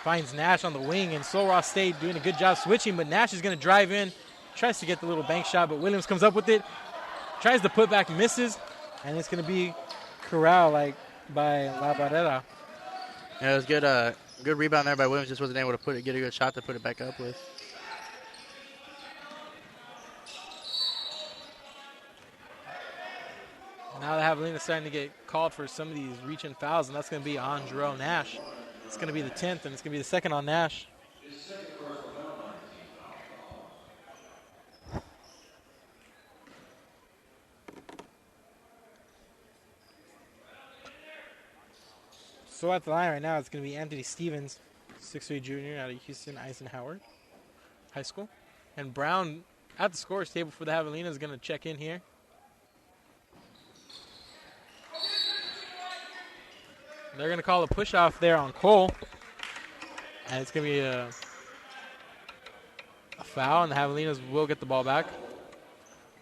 Finds Nash on the wing, and Sul Ross State doing a good job switching, but Nash is going to drive in. Tries to get the little bank shot, but Williams comes up with it. Tries to put back, misses, and it's going to be corral by La Barrera. Yeah, it was good. Good rebound there by Williams. Just wasn't able to get a good shot to put it back up with. Now the Javelinas starting to get called for some of these reach-in fouls, and that's going to be on Jerome Nash. It's going to be the 10th, and it's going to be the second on Nash. So at the line right now, it's going to be Anthony Stevens, 6'3" junior out of Houston Eisenhower High School. And Brown at the scorer's table for the Javelinas is going to check in here. They're going to call a push-off there on Cole. And it's going to be a foul, and the Javelinas will get the ball back.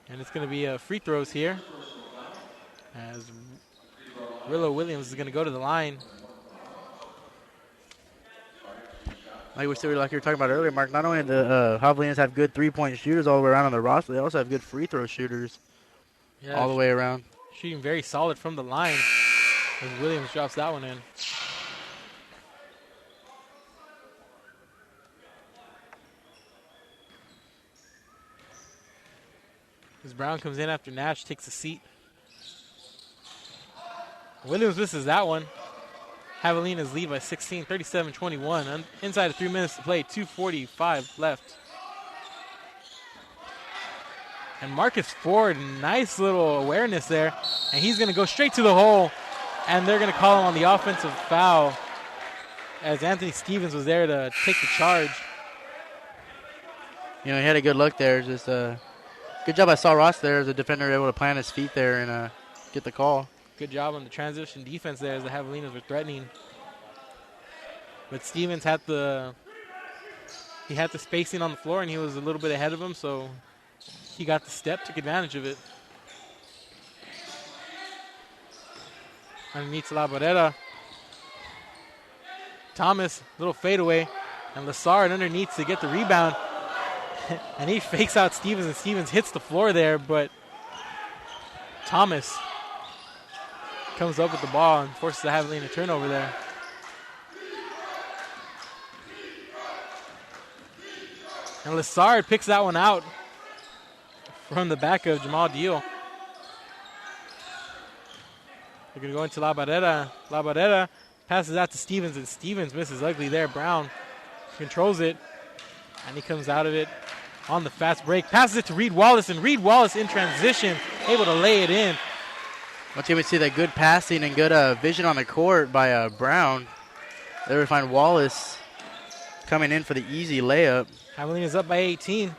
And it's going to be free throws here, as Rillo Williams is going to go to the line. Like you were talking about earlier, Mark, not only do the Javelinas have good three-point shooters all the way around on their roster, they also have good free throw shooters all the way around. Shooting very solid from the line. As Williams drops that one in. As Brown comes in after Nash takes a seat. Williams misses that one. Javelinas lead by 16, 37-21. Inside of 3 minutes to play, 2:45 left. And Marcus Ford, nice little awareness there. And he's going to go straight to the hole. And they're going to call him on the offensive foul as Anthony Stevens was there to take the charge. He had a good look there. Just good job by Saul Ross there as a defender, able to plant his feet there and get the call. Good job on the transition defense there as the Javelinas were threatening. But Stevens had the spacing on the floor, and he was a little bit ahead of him, so he got the step, took advantage of it. Underneath to La Barrera. Thomas, little fadeaway. And Lassard underneath to get the rebound. And he fakes out Stevens, and Stevens hits the floor there, but Thomas comes up with the ball and forces the Javelina turnover there. And Lassard picks that one out from the back of Jamal Deal. They're going to go into La Barrera. La Barrera passes out to Stevens, and Stevens misses ugly there. Brown controls it, and he comes out of it on the fast break. Passes it to Reed Wallace, and Reed Wallace in transition, able to lay it in. Once you would see that good passing and good vision on the court by Brown, there we find Wallace coming in for the easy layup. Javelina's up by 18.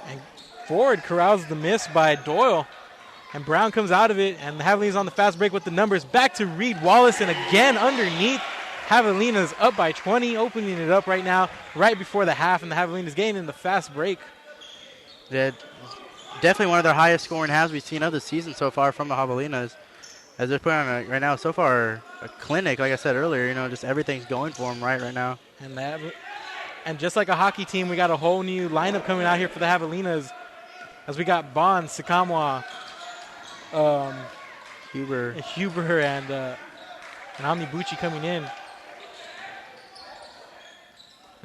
And Ford corrals the miss by Doyle. And Brown comes out of it, and the Javelinas on the fast break with the numbers. Back to Reed Wallace, and again underneath. Javelinas up by 20, opening it up right now, right before the half, and the Javelinas getting in the fast break. Yeah, definitely one of their highest scoring halves we've seen of the season so far from the Javelinas. As they're putting on right now, so far, a clinic, like I said earlier, just everything's going for them right now. And just like a hockey team, we got a whole new lineup coming out here for the Javelinas. As we got Bond, Sakamwa, Huber, and Omnibuchi coming in.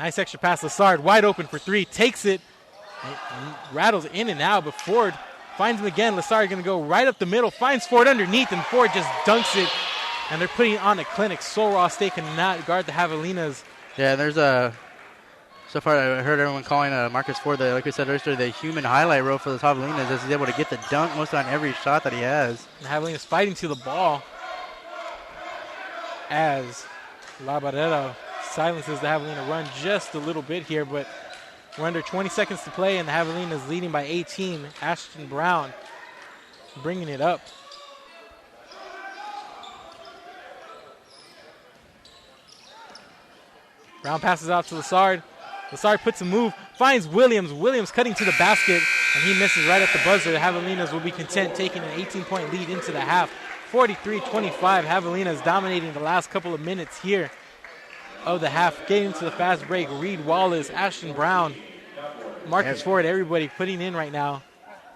Nice extra pass. Lassard wide open for three. Takes it. Rattles in and out, but Ford finds him again. Lassard going to go right up the middle. Finds Ford underneath, and Ford just dunks it. And they're putting on a clinic. Raw State cannot guard the Javelinas. Yeah, there's a... So far, I heard everyone calling Marcus Ford, like we said earlier, the human highlight reel for the Javelinas, as he's able to get the dunk most on every shot that he has. The Javelinas fighting to the ball as La Barrera silences the Javelina run just a little bit here, but we're under 20 seconds to play, and the Javelinas leading by 18. Ashton Brown bringing it up. Brown passes out to Lassard. Lassard puts a move, finds Williams. Williams cutting to the basket, and he misses right at the buzzer. The Javelinas will be content taking an 18-point lead into the half. 43-25, Javelinas dominating the last couple of minutes here of the half. Getting to the fast break, Reed Wallace, Ashton Brown, Marcus Ford, everybody putting in right now.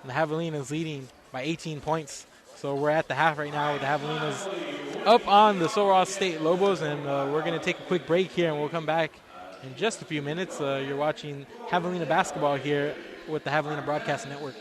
And the Javelinas leading by 18 points. So we're at the half right now with the Javelinas up on the Raw State Lobos, and we're going to take a quick break here, and we'll come back in just a few minutes. You're watching Javelina basketball here with the Javelina Broadcast Network.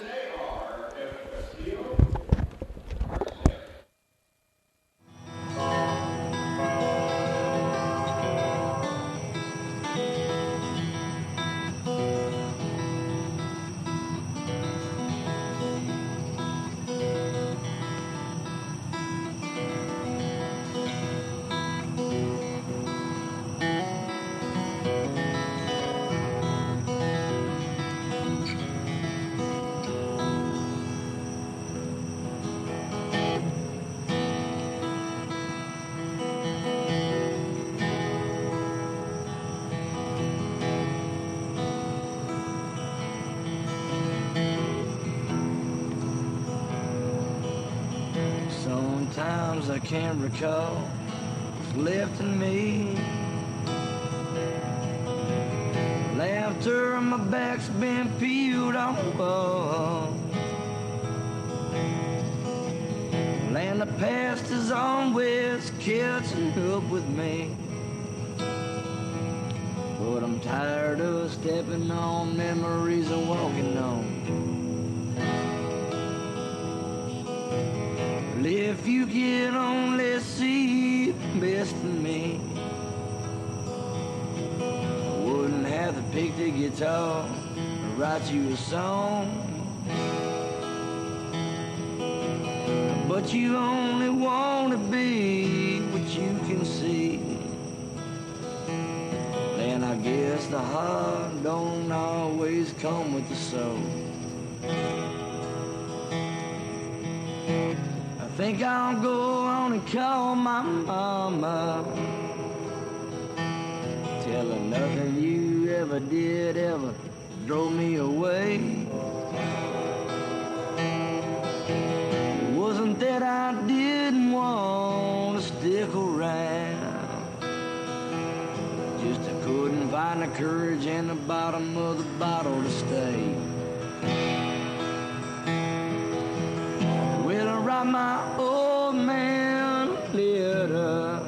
Sometimes I can't recall what's left in me. Laughter on my back's been peeled on the wall. And the past is always catching up with me. But I'm tired of stepping on memories and walking on. If you can only see the best in me, I wouldn't have to pick the guitar and write you a song. But you only want to be what you can see, and I guess the heart don't always come with the soul. I think I'll go on and call my mama, tell her nothing you ever did ever drove me away. It wasn't that I didn't want to stick around, just I couldn't find the courage in the bottom of the bottle to stay. Well, I write my old man a letter,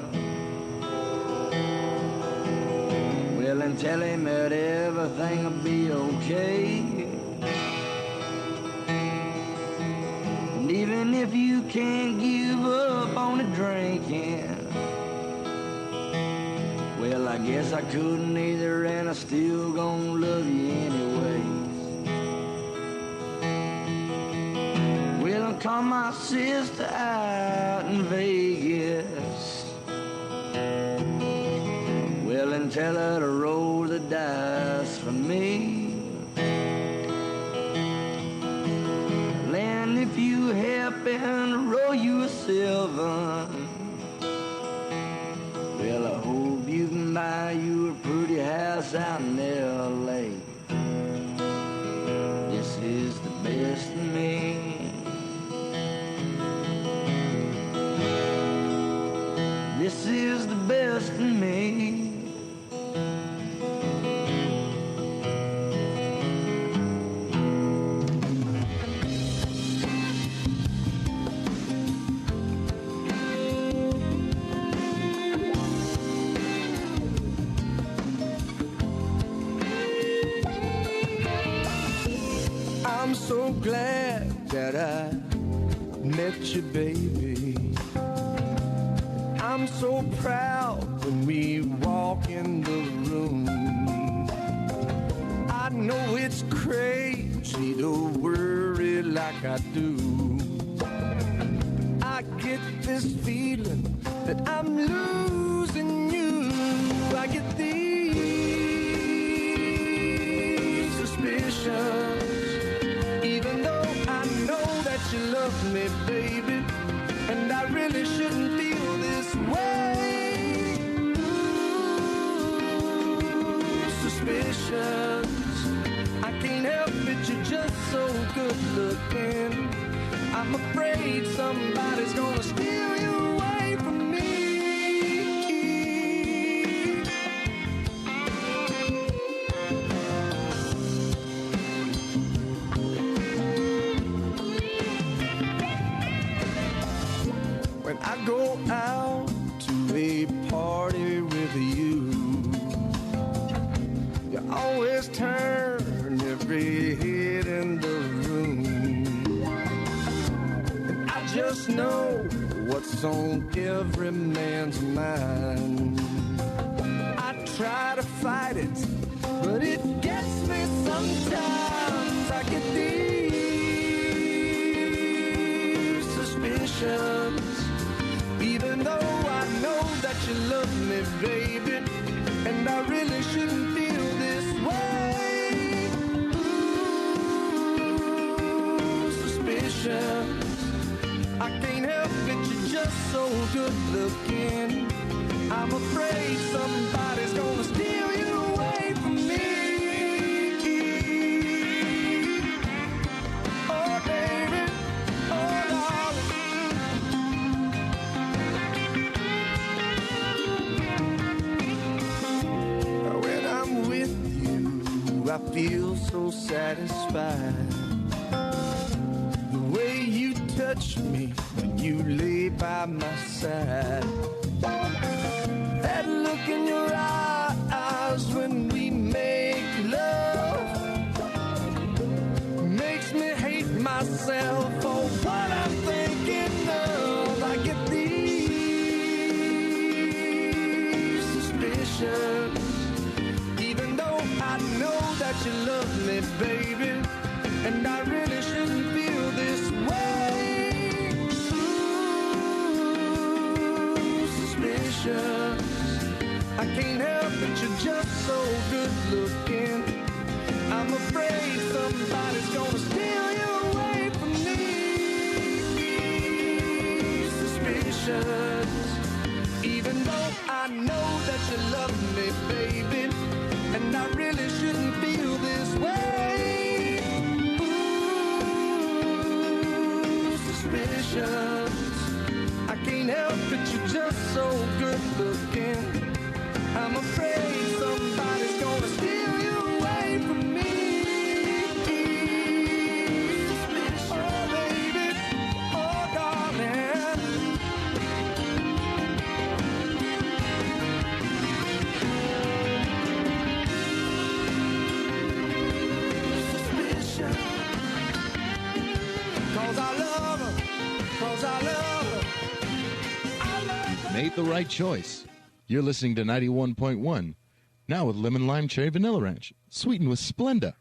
well, and tell him that everything will be okay. And even if you can't give up on the drinking, well, I guess I couldn't either, and I still gonna love you anyway. Call my sister out in Vegas, well, and tell her to roll the dice for me. And if you happen to roll you a silver, well, I hope you can buy you a pretty house out in L.A. This is the best of me. This is the best in me. so glad that I met you, baby. I'm so proud when we walk in the room. I know it's crazy to worry like I do. I get this feeling that I'm losing you. I get these suspicions, even though I know that you love me, baby, and I really shouldn't feel this way. Ooh, suspicions, I can't help it, you're just so good looking. I'm afraid somebody's gonna steal you away from me. When I go out to a party with you, you always turn every head in the room. And I just know what's on every man's mind. I try to fight it, but it gets me sometimes. I get these suspicions, even though I know that you love me, baby, and I really shouldn't feel this way. Ooh, suspicions, I can't help it, you're just so good looking. I'm afraid somebody's gonna steal you away from me. Oh, baby, oh, darling. When I'm with you, I feel so satisfied. The way you touch me when you lay by my side. That look in your eyes when we make love makes me hate myself for what I'm thinking of. I get these suspicions, even though I know that you love me, baby, and I really shouldn't feel this way. Ooh, suspicions, I can't help it, you're just so good looking. I'm afraid somebody's gonna steal you away from me. Suspicions, even though I know that you love me, baby, and I really shouldn't feel this way. Ooh, suspicions, I can't help it, you're just so good looking. I'm afraid somebody's gonna steal you away from me. Oh, baby, oh, darling. Suspicion, 'cause I love her, 'cause I love her. I love her. Made the right choice. You're listening to 91.1, now with Lemon Lime Cherry Vanilla Ranch, sweetened with Splenda.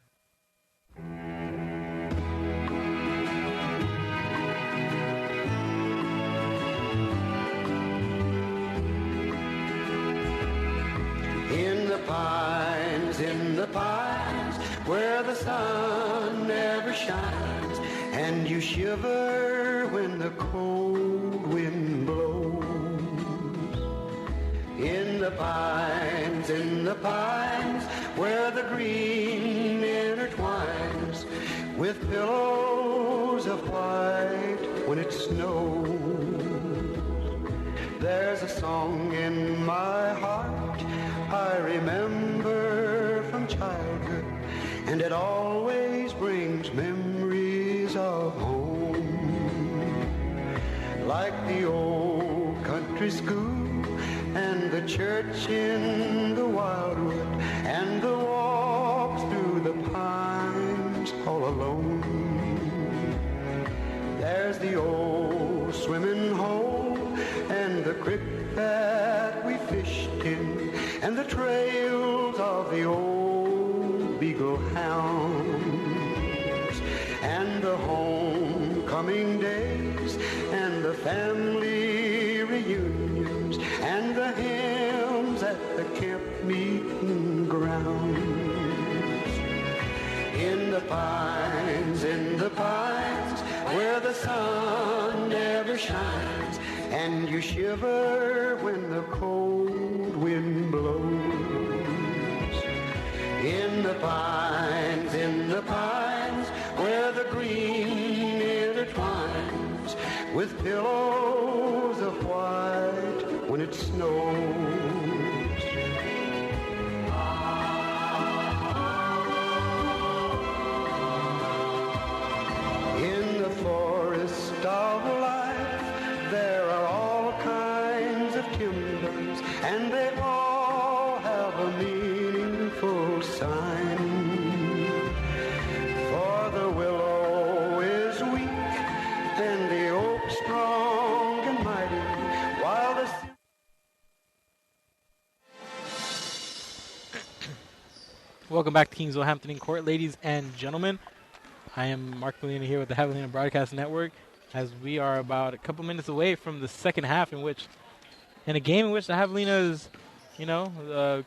In the pines, where the sun never shines, and you shiver when the cold wind blows. In the pines, where the green intertwines, with pillows of white when it snows. There's a song in my heart I remember from childhood, and it always brings memories of home. Like the old country school and the church in the wildwood, and the walk through the pines all alone. creek that we fished in, and the trails of the old beagle hounds, and the homecoming days, and the family reunions, and the hymns at the camp meeting grounds. In the pines, where the sun never shines, and you shiver when the cold wind blows. In the pines, where the green intertwines, with pillows of white when it snows. In the forest of life, there are all kinds of timbers, and they all have a meaningful sign. For the willow is weak, and the oak strong and mighty, while the... Welcome back to Kingsville Hampton Inn Court, ladies and gentlemen. I am Mark Molina here with the Havalina Broadcast Network, as we are about a couple minutes away from the second half, in a game in which the Javelinas,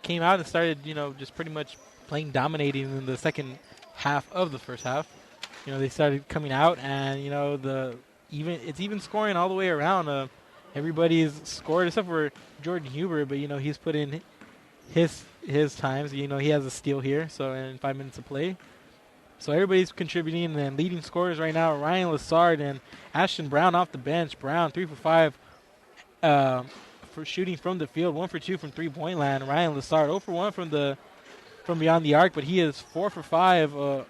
came out and started, just pretty much playing dominating in the second half of the first half. They started coming out, and it's even scoring all the way around. Everybody's scored except for Jordan Huber, but he's put in his times. He has a steal here, so in 5 minutes of play. So everybody's contributing, and leading scorers right now, Ryan Lassard and Ashton Brown off the bench. Brown 3 for 5 for shooting from the field, 1 for 2 from three-point land. Ryan Lassard 0 for 1 from beyond the arc, but he is 4 for 5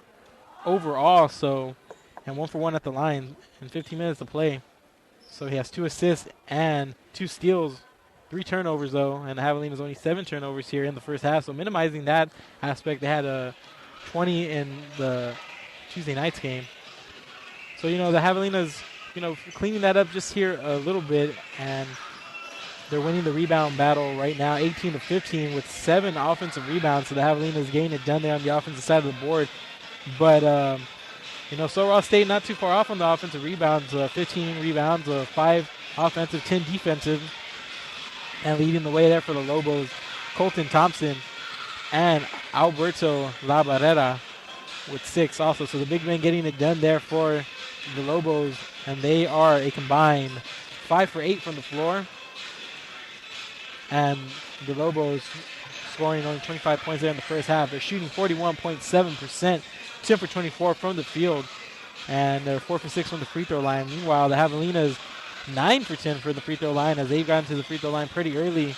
overall. So, and 1 for 1 at the line in 15 minutes to play. So he has 2 assists and 2 steals, 3 turnovers though, and the Javelina's only 7 turnovers here in the first half. So minimizing that aspect, they had 20 in the Tuesday night's game. So, the Javelinas, cleaning that up just here a little bit, and they're winning the rebound battle right now, 18-15 with 7 offensive rebounds. So the Javelinas getting it done there on the offensive side of the board. But, Sorrel State not too far off on the offensive rebounds, 15 rebounds, 5 offensive, 10 defensive. And leading the way there for the Lobos, Colton Thompson and Alberto La Barrera with 6 also. So the big men getting it done there for the Lobos, and they are a combined 5 for 8 from the floor. And the Lobos scoring only 25 points there in the first half. They're shooting 41.7%, 10 for 24 from the field, and they're 4 for 6 from the free throw line. Meanwhile, the Javelinas 9 for 10 for the free throw line, as they've gotten to the free throw line pretty early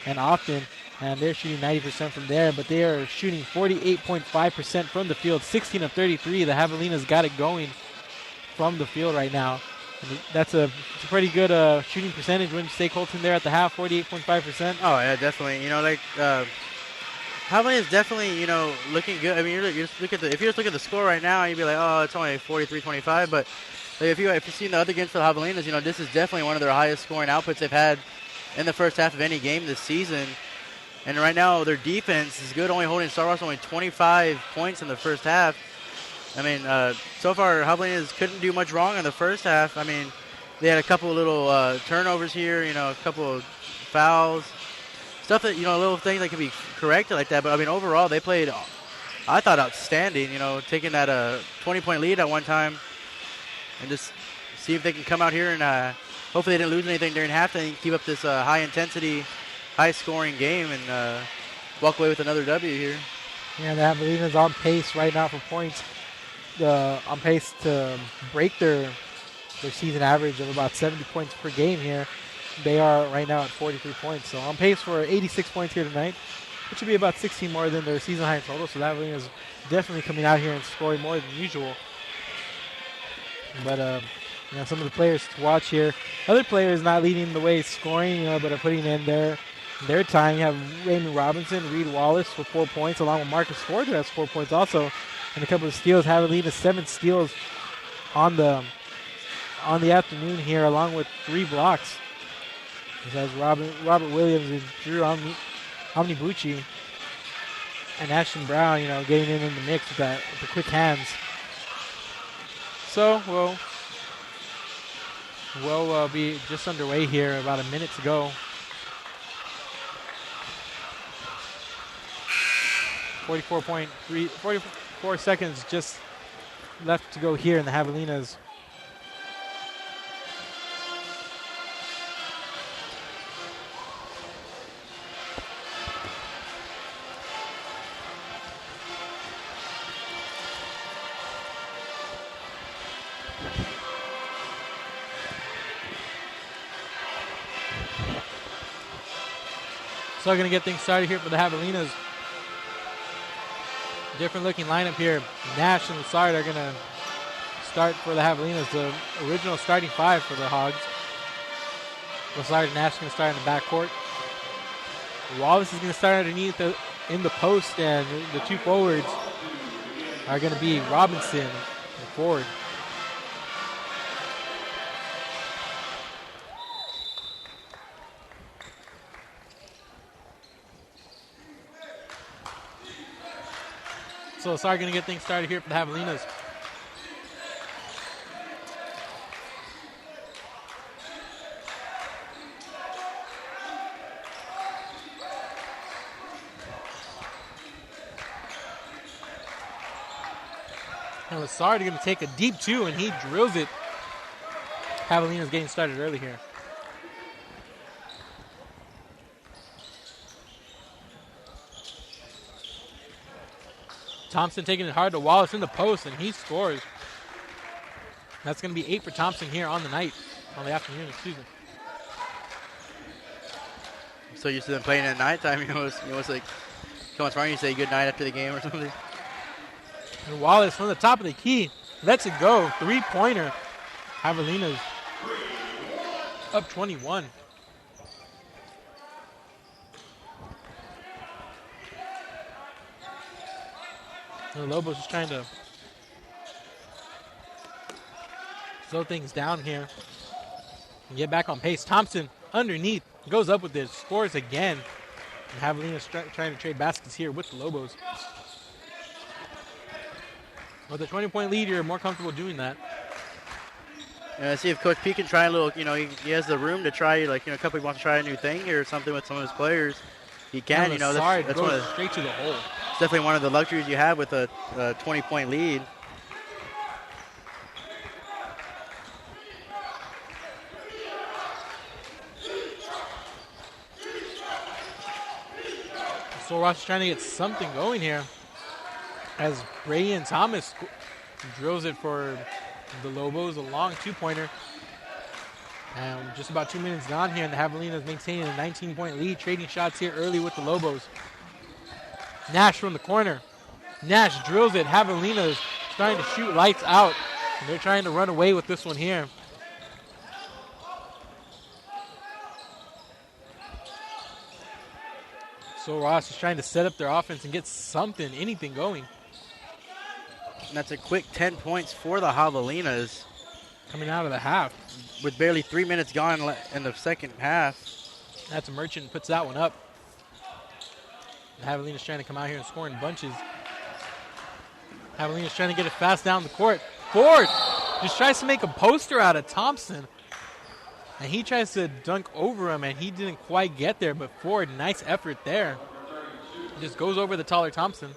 and often. And they're shooting 90% from there, but they are shooting 48.5% from the field, 16 of 33. The Javelinas got it going from the field right now. And that's a pretty good shooting percentage when you say Colton there at the half, 48.5%. Oh, yeah, definitely. Javelinas definitely, looking good. I mean, if you just look at the score right now, you'd be like, oh, it's only 43-25. But if you've seen the other games for the Javelinas, this is definitely one of their highest scoring outputs they've had in the first half of any game this season. And right now, their defense is good, only holding Star Wars only 25 points in the first half. I mean, so far, Javelinas couldn't do much wrong in the first half. I mean, they had a couple of little turnovers here, a couple of fouls, stuff that, little things that can be corrected like that. But, I mean, overall, they played, I thought, outstanding, taking that 20-point lead at one time and just see if they can come out here and hopefully they didn't lose anything during halftime and keep up this high-intensity, high-scoring game and walk away with another W here. Yeah, the Javelinas on pace right now for points. On pace to break their season average of about 70 points per game here. They are right now at 43 points. So on pace for 86 points here tonight, which would be about 16 more than their season high in total. So that is definitely coming out here and scoring more than usual. But some of the players to watch here. Other players not leading the way scoring, but are putting in their time. You have Raymond Robinson, Reed Wallace with 4 points, along with Marcus Ford, who has 4 points also, and a couple of steals. Javelina 7 steals on the afternoon here, along with 3 blocks. It has Robert Williams and Drew Omnibuchi and Ashton Brown, getting in the mix with the quick hands. So we'll be just underway here, about a minute to go. 44 seconds just left to go here in the Javelinas. So we're going to get things started here for the Javelinas. Different looking lineup here. Nash and Lassard are going to start for the Javelinas. The original starting five for the Hogs. Lassard and Nash are going to start in the backcourt. Wallace is going to start underneath in the post, and the two forwards are going to be Robinson and Ford. So Lassard going to get things started here for the Javelinas. And Lassard going to take a deep two, and he drills it. Javelinas getting started early here. Thompson taking it hard to Wallace in the post, and he scores. That's going to be 8 for Thompson here on the afternoon, excuse me. I'm so used to them playing at nighttime, it's like, come on, wrong, you say good night after the game or something. And Wallace from the top of the key lets it go. 3-pointer. Javelinas up 21. And the Lobos is trying to slow things down here and get back on pace. Thompson underneath goes up with this, scores again. And Javelinas trying to trade baskets here with the Lobos. With a 20-point lead, you're more comfortable doing that. See if Coach P can try a little, he has the room to try, a couple wants to try a new thing or something with some of his players. He can, that's goes straight to the hole. It's definitely one of the luxuries you have with a 20-point lead. So Ross is trying to get something going here as Brady Thomas drills it for the Lobos, a long 2-pointer. And just about 2 minutes gone here, and the Javelinas maintaining a 19-point lead, trading shots here early with the Lobos. Nash from the corner. Nash drills it. Javelinas trying to shoot lights out. And they're trying to run away with this one here. So Ross is trying to set up their offense and get anything going. And that's a quick 10 points for the Javelinas. Coming out of the half. With barely 3 minutes gone in the second half. That's a Merchant, puts that one up. The Javelinas trying to come out here and score in bunches. Javelinas trying to get it fast down the court. Ford just tries to make a poster out of Thompson. And he tries to dunk over him, and he didn't quite get there. But Ford, nice effort there. Just goes over the taller Thompson.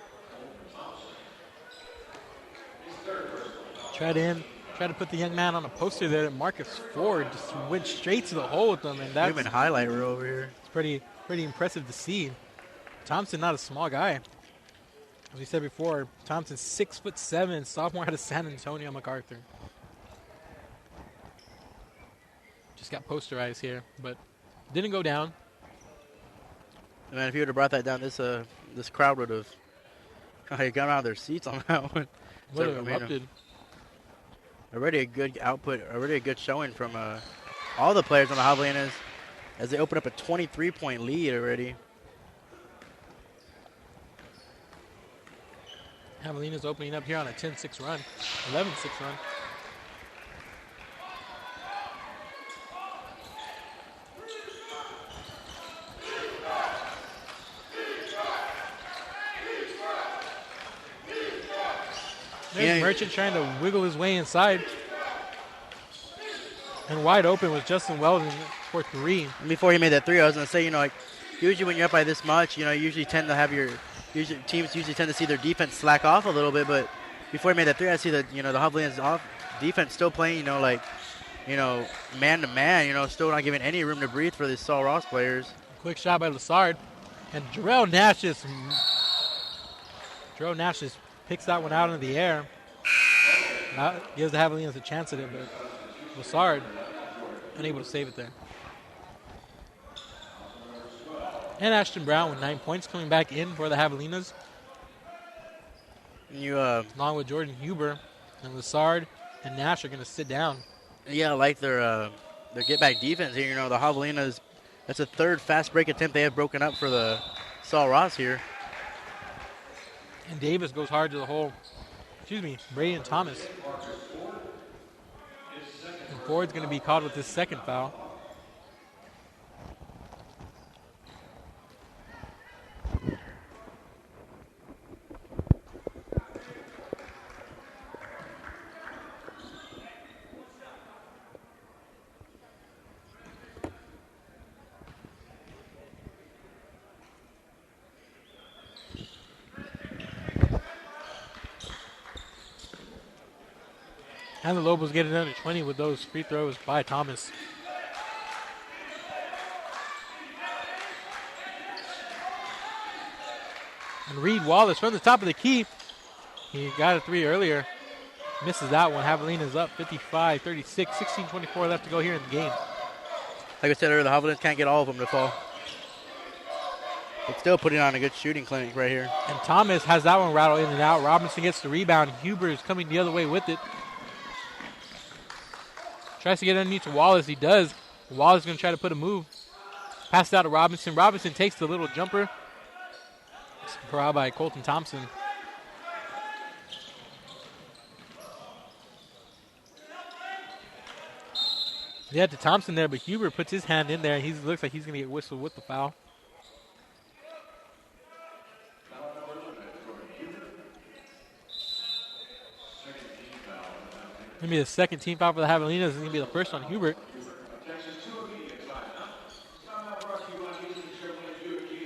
Try to put the young man on a poster there. Marcus Ford just went straight to the hole with them, and that's even highlight reel over here. Pretty impressive to see. Thompson, not a small guy. As we said before, Thompson's 6'7", sophomore out of San Antonio MacArthur. Just got posterized here, but didn't go down. Man, if you would have brought that down, this crowd would have gone out of their seats on that one. Would have erupted. Already a good output, already a good showing from all the players on the Javelinas as they open up a 23-point lead already. Javelinas opening up here on a 10-6 run, 11-6 run. There's Merchant trying to wiggle his way inside. And wide open was Justin Weldon for 3. Before he made that 3, I was going to say, like, usually when you're up by this much, you usually tend to have teams usually tend to see their defense slack off a little bit. But before he made that 3, I see that, the Javelinas off defense still playing, man to man, still not giving any room to breathe for these Saul Ross players. Quick shot by Lassard. And Jarrell Nash just picks that one out in the air. Gives the Javelinas a chance at it, but Lassard unable to save it there. And Ashton Brown with 9 points coming back in for the Javelinas. Along with Jordan Huber and Lassard and Nash are going to sit down. Yeah, I like their get-back defense here. The Javelinas, that's a third fast break attempt they have broken up for the Saul Ross here. And Davis goes hard to the hole. Braden Thomas. And Ford's going to be caught with his second foul. And the Lobos get it under 20 with those free throws by Thomas. And Reed Wallace from the top of the key. He got a 3 earlier. Misses that one. Javelina's up 55-36. 16:24 left to go here in the game. Like I said earlier, the Javelinas can't get all of them to fall. But still putting on a good shooting clinic right here. And Thomas has that one rattle in and out. Robinson gets the rebound. Huber is coming the other way with it. Tries to get underneath to Wallace. He does. Wallace is going to try to put a move. Pass it out to Robinson. Robinson takes the little jumper. It's corralled by Colton Thompson. They had to Thompson there, but Huber puts his hand in there, and he looks like he's going to get whistled with the foul. Going to be the second team foul for the Javelinas. It's going to be the first on Hubert.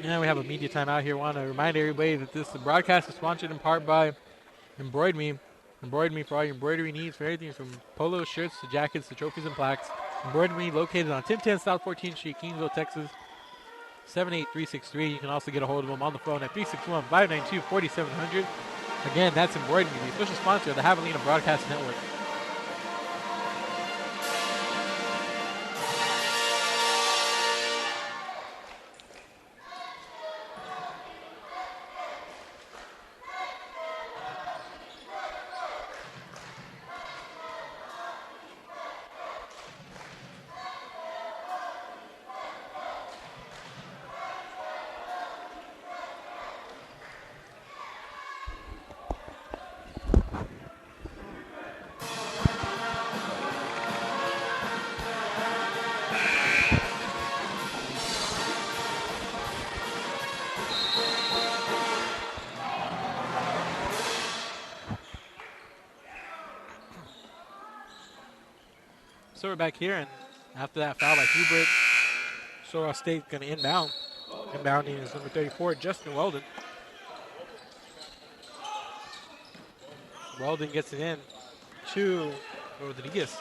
And we have a media timeout here. Want to remind everybody that the broadcast is sponsored in part by Embroid Me. Embroid Me for all your embroidery needs, for everything from polos, shirts, to jackets, to trophies and plaques. Embroidery Me located on 1010 South 14th Street, Kingsville, Texas, 78363. You can also get a hold of them on the phone at 361-592-4700. Again, that's Embroidery Me, the official sponsor of the Javelina Broadcast Network. So we're back here, and after that foul by Hubert, Sorrel State's going to inbound. Inbounding is number 34, Justin Weldon. Weldon gets it in to Rodriguez.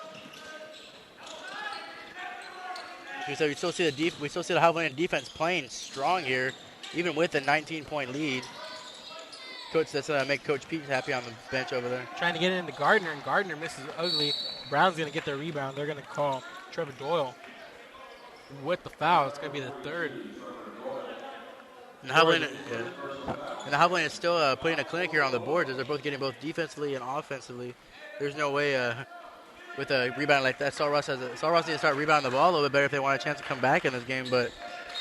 So we still see the Javelina defense playing strong here, even with a 19-point lead. Coach, that's make Coach Pete happy on the bench over there. Trying to get it into Gardner, and Gardner misses ugly. Brown's going to get their rebound. They're going to call Trevor Doyle with the foul. It's going to be the third. And the Javelina is still putting a clinic here on the boards as they're both getting both defensively and offensively. There's no way with a rebound like that. Saul Ross needs to start rebounding the ball a little bit better if they want a chance to come back in this game. But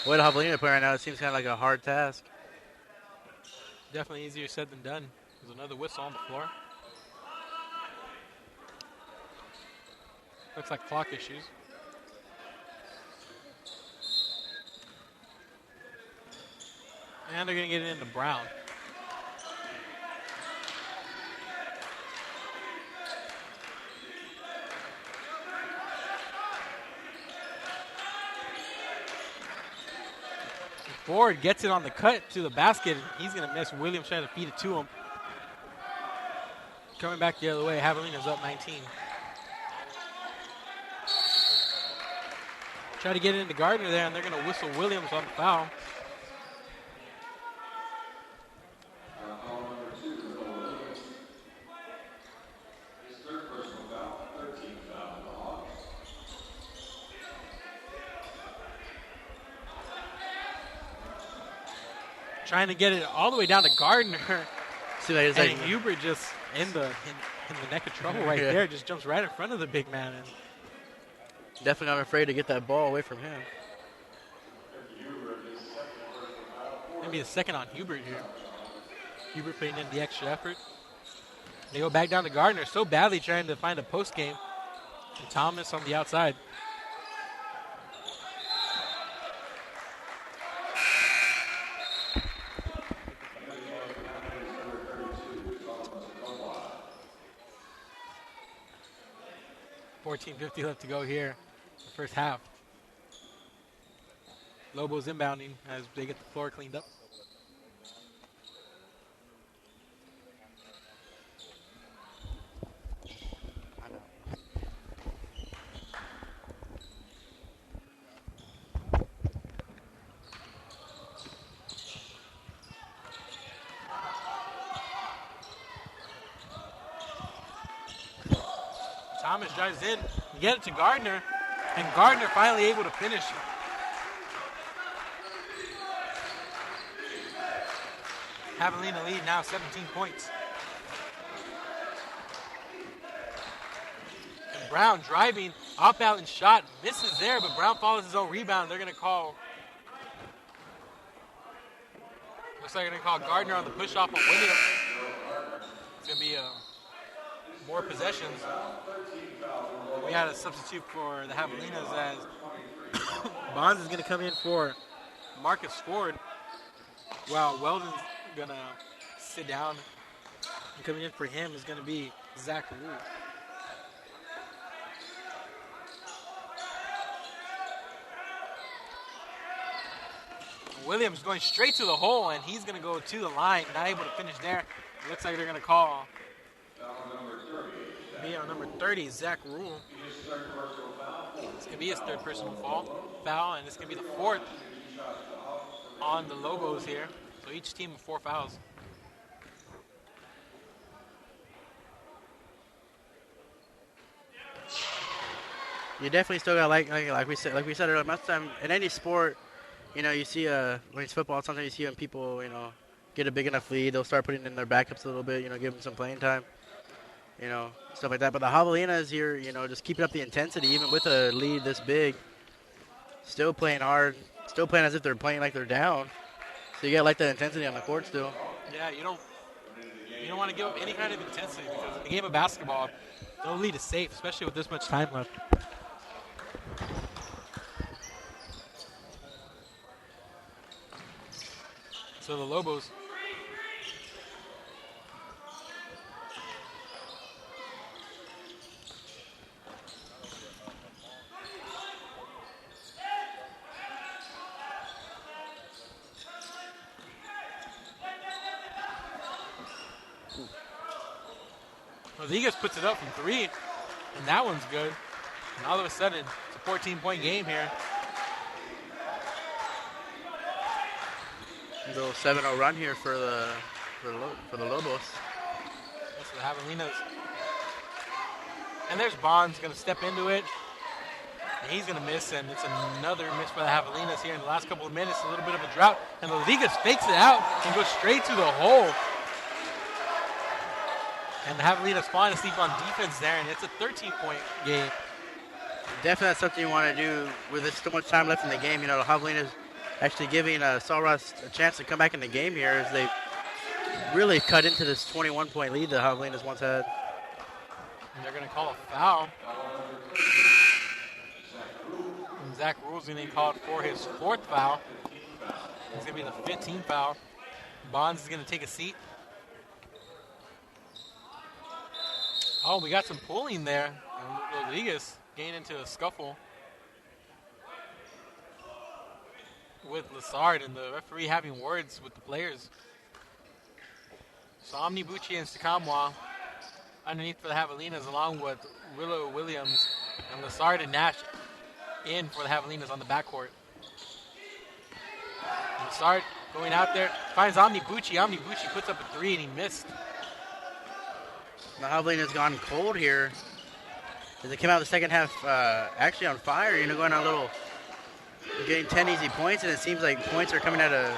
the way the Javelina play right now, it seems kind of like a hard task. Definitely easier said than done. There's another whistle on the floor. Looks like clock issues. And they're going to get it into Brown. Ford gets it on the cut to the basket. And he's going to miss. Williams trying to feed it to him. Coming back the other way, Javelina's up 19. Try to get it into Gardner there, and they're going to whistle Williams on the foul. Trying to get it all the way down to Gardner. See, like, and Hubert just in the neck of trouble right Yeah. there. Just jumps right in front of the big man. And definitely not afraid to get that ball away from him. maybe a second on Hubert here. Hubert putting in the extra effort. They go back down to Gardner so badly trying to find a post game. And Thomas on the outside. $14:50 left to go here, the first half. Lobos inbounding as they get the floor cleaned up. Thomas drives in, get it to Gardner, and Gardner finally able to finish. Havalina lead now 17 points. And Brown driving, up out and shot, misses there, but Brown follows his own rebound. They're going to call, looks like they're going to call Gardner on the push-off on Williams. It's going to be more possessions. We had a substitute for the Javelinas as Bonds is going to come in for Marcus Ford, while Weldon's going to sit down. And coming in for him is going to be Zach Rue. Williams going straight to the hole, and he's going to go to the line, not able to finish there. It looks like they're going to call on number 30, Zach Rule. It's going to be his third personal foul, and it's going to be the fourth on the Lobos here. So each team with 4 fouls. You definitely still got like we said earlier. Most time in any sport, you know, you see when it's football, sometimes you see when people, you know, get a big enough lead, they'll start putting in their backups a little bit, you know, give them some playing time, you know, stuff like that. But the Javelinas here, you know, just keeping up the intensity, even with a lead this big, still playing hard, still playing as if they're playing like they're down. So you got like the intensity on the court still. Yeah, you don't want to give up any kind of intensity because in the game of basketball, no lead is safe, especially with this much time left. So the Lobos Rodriguez puts it up from 3, and that one's good. And all of a sudden, it's a 14-point game here. A little 7-0 run here for the Lobos. That's the Javelinas. And there's Bonds going to step into it. And he's going to miss, and it's another miss by the Javelinas here in the last couple of minutes. A little bit of a drought. And Rodriguez fakes it out and goes straight to the hole. And the Javelinas falling asleep on defense there, and it's a 13-point game. Definitely that's something you want to do with so much time left in the game. You know, the Javelinas actually giving Salras a chance to come back in the game here as they really cut into this 21-point lead the Javelinas once had. And they're going to call a foul. And Zach Rule's going to be called for his 4th foul. It's going to be the 15th foul. Bonds is going to take a seat. Oh, we got some pulling there. And Rodriguez getting into a scuffle with Lassard and the referee having words with the players. So Omnibuchi and Sakamwa underneath for the Javelinas, along with Willow Williams and Lassard and Nash in for the Javelinas on the backcourt. Lassard going out there, finds Omnibuchi. Omnibuchi puts up a three and he missed. The Javelinas gone cold here. As they came out of the second half actually on fire, going on a little, getting 10 easy points, and it seems like points are coming out of.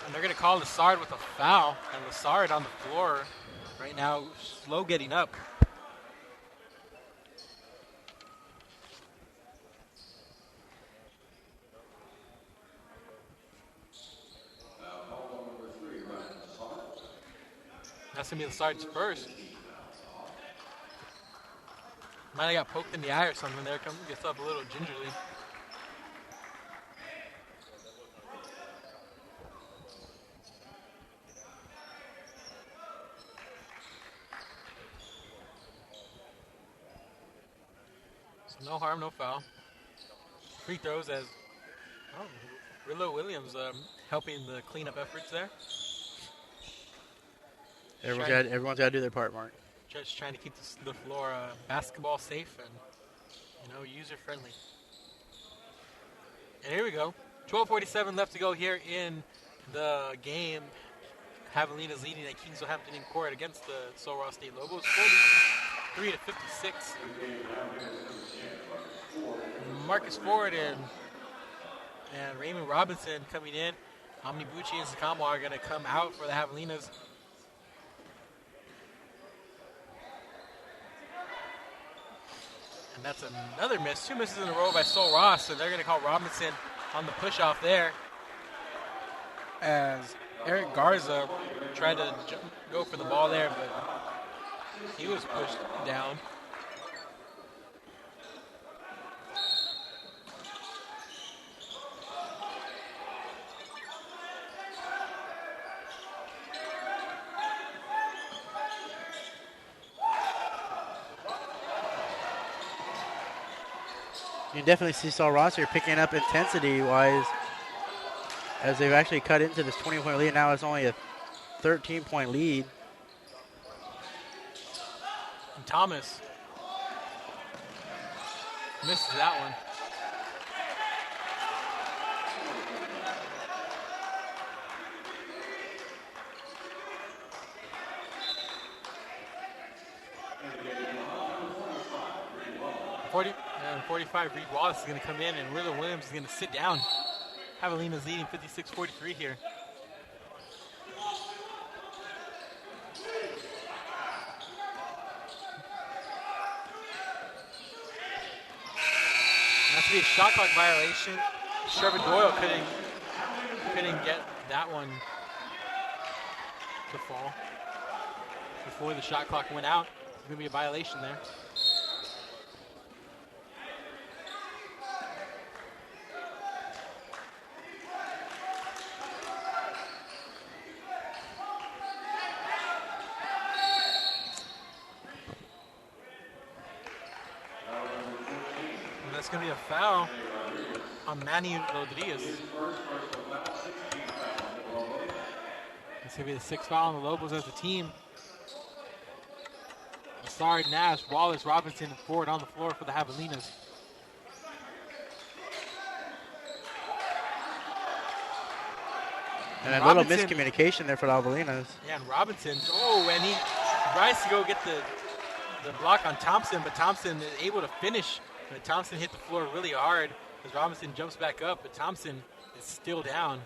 And they're going to call Lassard with a foul, and Lassard on the floor right now, slow getting up. That's going to be Lassard's first. Might have got poked in the eye or something there. Gets up a little gingerly. So no harm, no foul. Free throws as Rillo Williams helping the cleanup efforts there. Everyone's got to do their part, Mark. Just trying to keep the floor basketball safe and, user-friendly. And here we go. 12:47 left to go here in the game. Javelinas leading at Kingsville Hampton in court against the Sul-Ross State Lobos, 43-56. Marcus Ford and Raymond Robinson coming in. Omnibuchi and Sakamwa are going to come out for the Javelinas. And that's another miss. 2 misses in a row by Sul-Ross, so they're going to call Robinson on the push-off there. As Eric Garza tried to go for the ball there, but he was pushed down. You definitely see Sul-Ross here picking up intensity-wise as they've actually cut into this 20-point lead. Now it's only a 13-point lead. And Thomas misses that one. And 45, Reed Wallace is going to come in, and Willa Williams is going to sit down. Javelina's leading 56-43 here. That's to be a shot clock violation. Sherwood Doyle couldn't get that one to fall before the shot clock went out. It's going to be a violation there. That's going to be a foul on Manny Rodriguez. It's going to be the 6th foul on the Lobos as a team. Lassard, Nash, Wallace, Robinson, and Ford on the floor for the Javelinas. And a little miscommunication there for the Javelinas. Yeah, and Robinson, and he tries to go get the block on Thompson, but Thompson is able to finish. But Thompson hit the floor really hard as Robinson jumps back up, but Thompson is still down.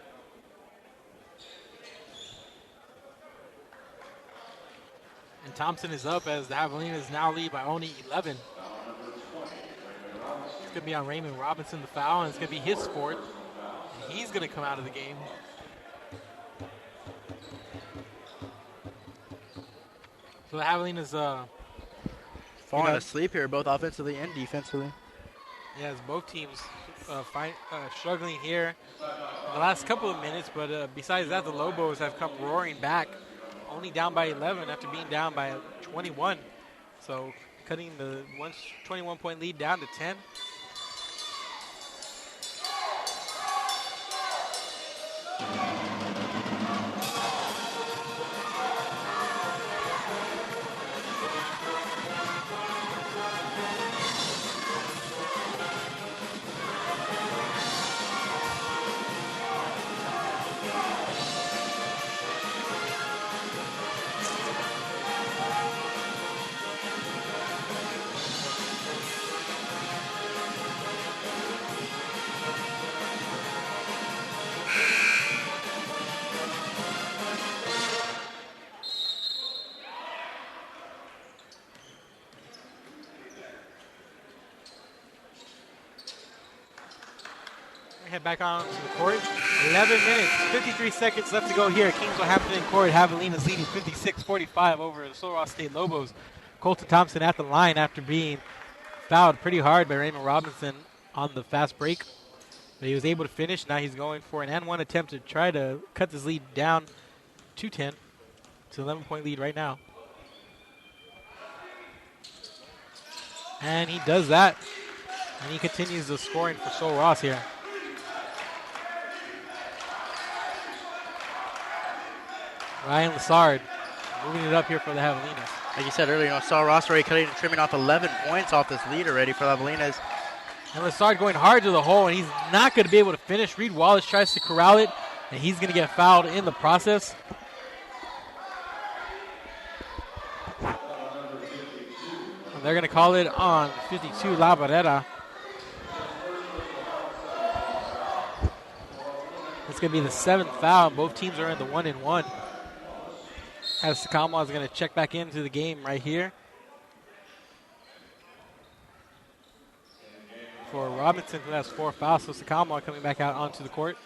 And Thompson is up as the Javelinas now lead by only 11. It's going to be on Raymond Robinson, the foul, and it's going to be his fourth. And he's going to come out of the game. So the Javelinas falling asleep here, both offensively and defensively. Yeah, as both teams struggling here the last couple of minutes, but besides that, the Lobos have come roaring back, only down by 11 after being down by 21. So cutting the 21-point lead down to 10. head back on to the court. 11 minutes, 53 seconds left to go here. Kings will have it in court. Javelinas leading 56-45 over the Sul Ross State Lobos. Colton Thompson at the line after being fouled pretty hard by Raymond Robinson on the fast break. But he was able to finish. Now he's going for an and-one attempt to try to cut this lead down to 10. It's an 11-point lead right now. And he does that. And he continues the scoring for Sul Ross here. Ryan Lassard moving it up here for the Javelinas. Like you said earlier, Sul Ross already trimming off 11 points off this lead already for Javelinas. And Lassard going hard to the hole, and he's not going to be able to finish. Reed Wallace tries to corral it, and he's going to get fouled in the process. And they're going to call it on 52, La Barrera. It's going to be the 7th foul. Both teams are in the 1-and-1. As Sakamwa is going to check back into the game right here. For Robinson, who has 4 fouls, so Sakamwa coming back out onto the court.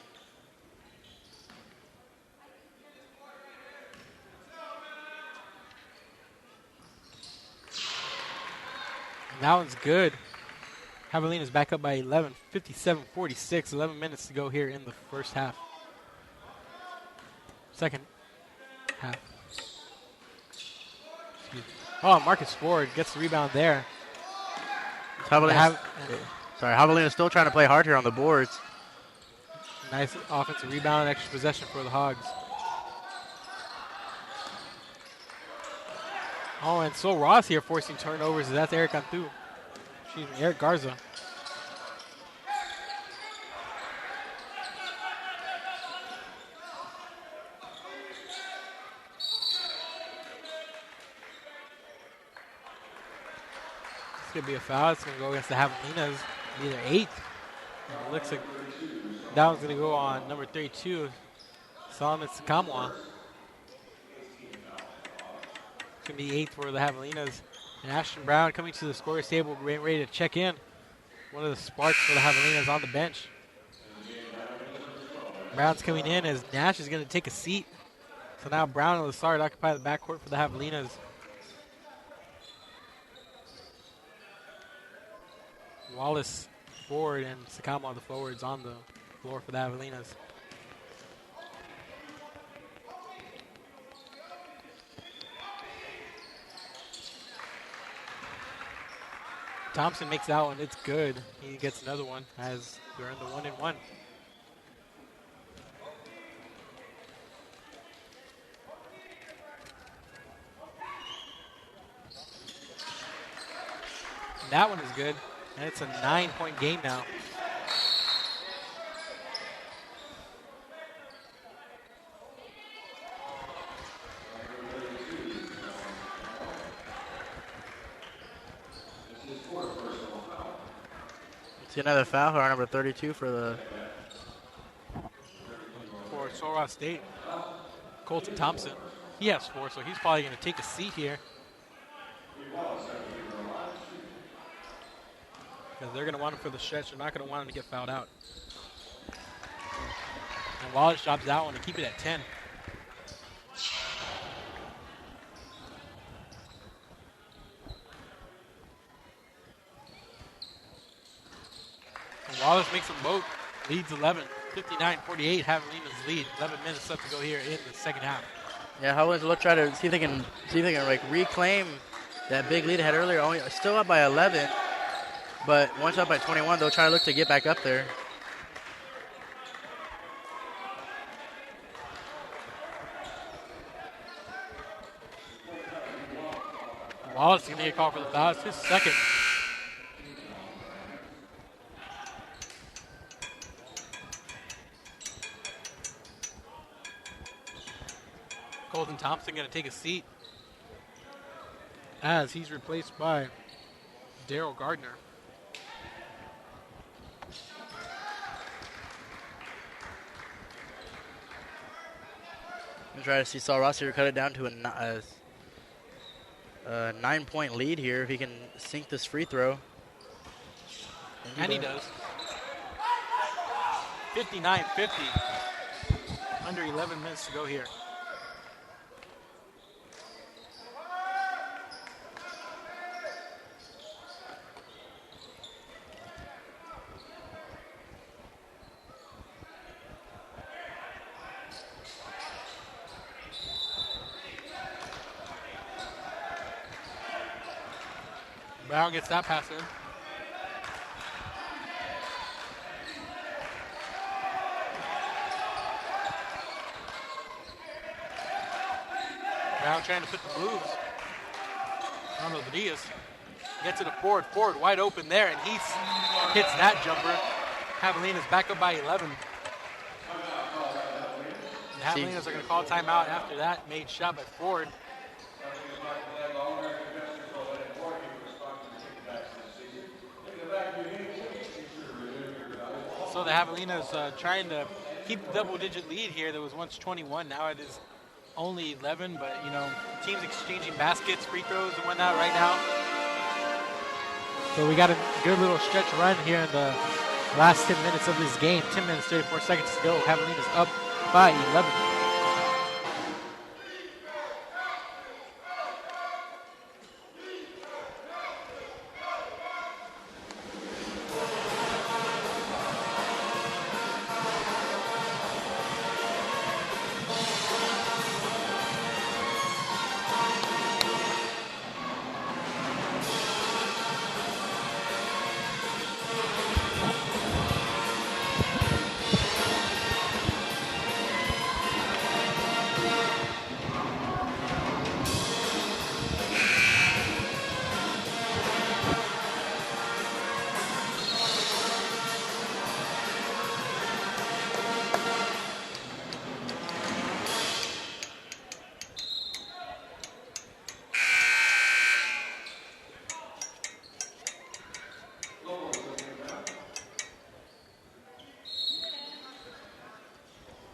And that one's good. Javelina's back up by 11, 57-46, 11 minutes to go here in the first half. Second half. Excuse me. Oh, Marcus Ford gets the rebound there. Javelina's still trying to play hard here on the boards. Nice offensive rebound, extra possession for the Hogs. Oh, and Sul Ross here forcing turnovers. That's Eric Cantu. Excuse me, Eric Garza. It's going to be a foul. It's going to go against the Javelinas, either 8th. And it looks like that one's going to go on number 32, Solomon Sakamwa. It's going to be 8th for the Javelinas. And Ashton Brown coming to the scorer's table, ready to check in. One of the sparks for the Javelinas on the bench. Brown's coming in as Nash is going to take a seat. So now Brown and Lassard occupy the backcourt for the Javelinas. Wallace, Ford, and Sakamwa, the forwards, on the floor for the Javelinas. Thompson makes that one. It's good. He gets another one as they're in the 1-and-1. And that one is good. And it's a 9-point game now. See another foul here on number 32 for Sul Ross State. Colton Thompson. He has 4, so he's probably going to take a seat here. Because they're going to want him for the stretch. They're not going to want him to get fouled out. And Wallace drops that one to keep it at 10. And Wallace makes them both. Leads 11. 59-48. Javelinas lead. 11 minutes left to go here in the second half. Yeah, Javelinas will try to see if they can like reclaim that big lead they had earlier. Only still up by 11. But once up by 21, they'll try to look to get back up there. Wallace is going to get called for the foul. It's his second. Colton Thompson going to take a seat as he's replaced by Daryl Gardner. I'm trying to see Sul Ross here cut it down to a 9-point lead here if he can sink this free throw. And he does. 59-50. Under 11 minutes to go here. Brown gets that pass in. Brown trying to put the moves on Diaz. Get to the forward. Forward wide open there, and he hits that jumper. Javelina's back up by 11. The Javelinas are going to call timeout after that made shot by Ford. So the Javelinas trying to keep the double-digit lead here. There was once 21. Now it is only 11. But, you know, teams exchanging baskets, free throws, and whatnot right now. So we got a good little stretch run here in the last 10 minutes of this game. 10 minutes, 34 seconds to go. Javelinas up by 11.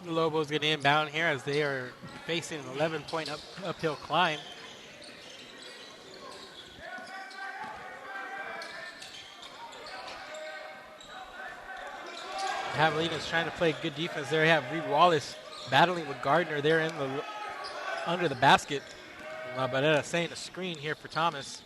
The Lobos get inbound here as they are facing an 11-point uphill climb. Javelinas trying to play good defense there. You have Reed Wallace battling with Gardner there in the under the basket. Barrera saying a screen here for Thomas.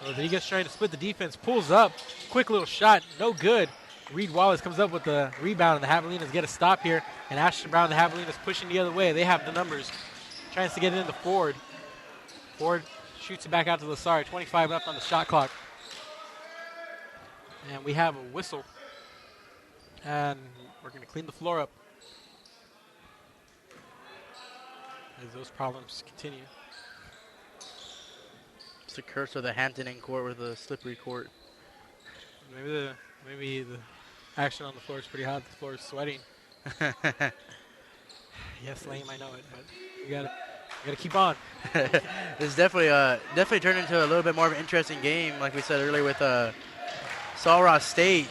Rodriguez trying to split the defense, pulls up, quick little shot, no good. Reed Wallace comes up with the rebound, and the Javelinas get a stop here. And Ashton Brown, the Javelinas pushing the other way. They have the numbers. Tries to get it into Ford. Ford shoots it back out to Lassard. 25 left on the shot clock. And we have a whistle. And we're going to clean the floor up as those problems continue. It's the curse of the Hampton Inn court with a slippery court. Maybe the action on the floor is pretty hot. The floor is sweating. Yes, lame, I know it, but you gotta keep on. This definitely turned into a little bit more of an interesting game, like we said earlier with Sul Ross State,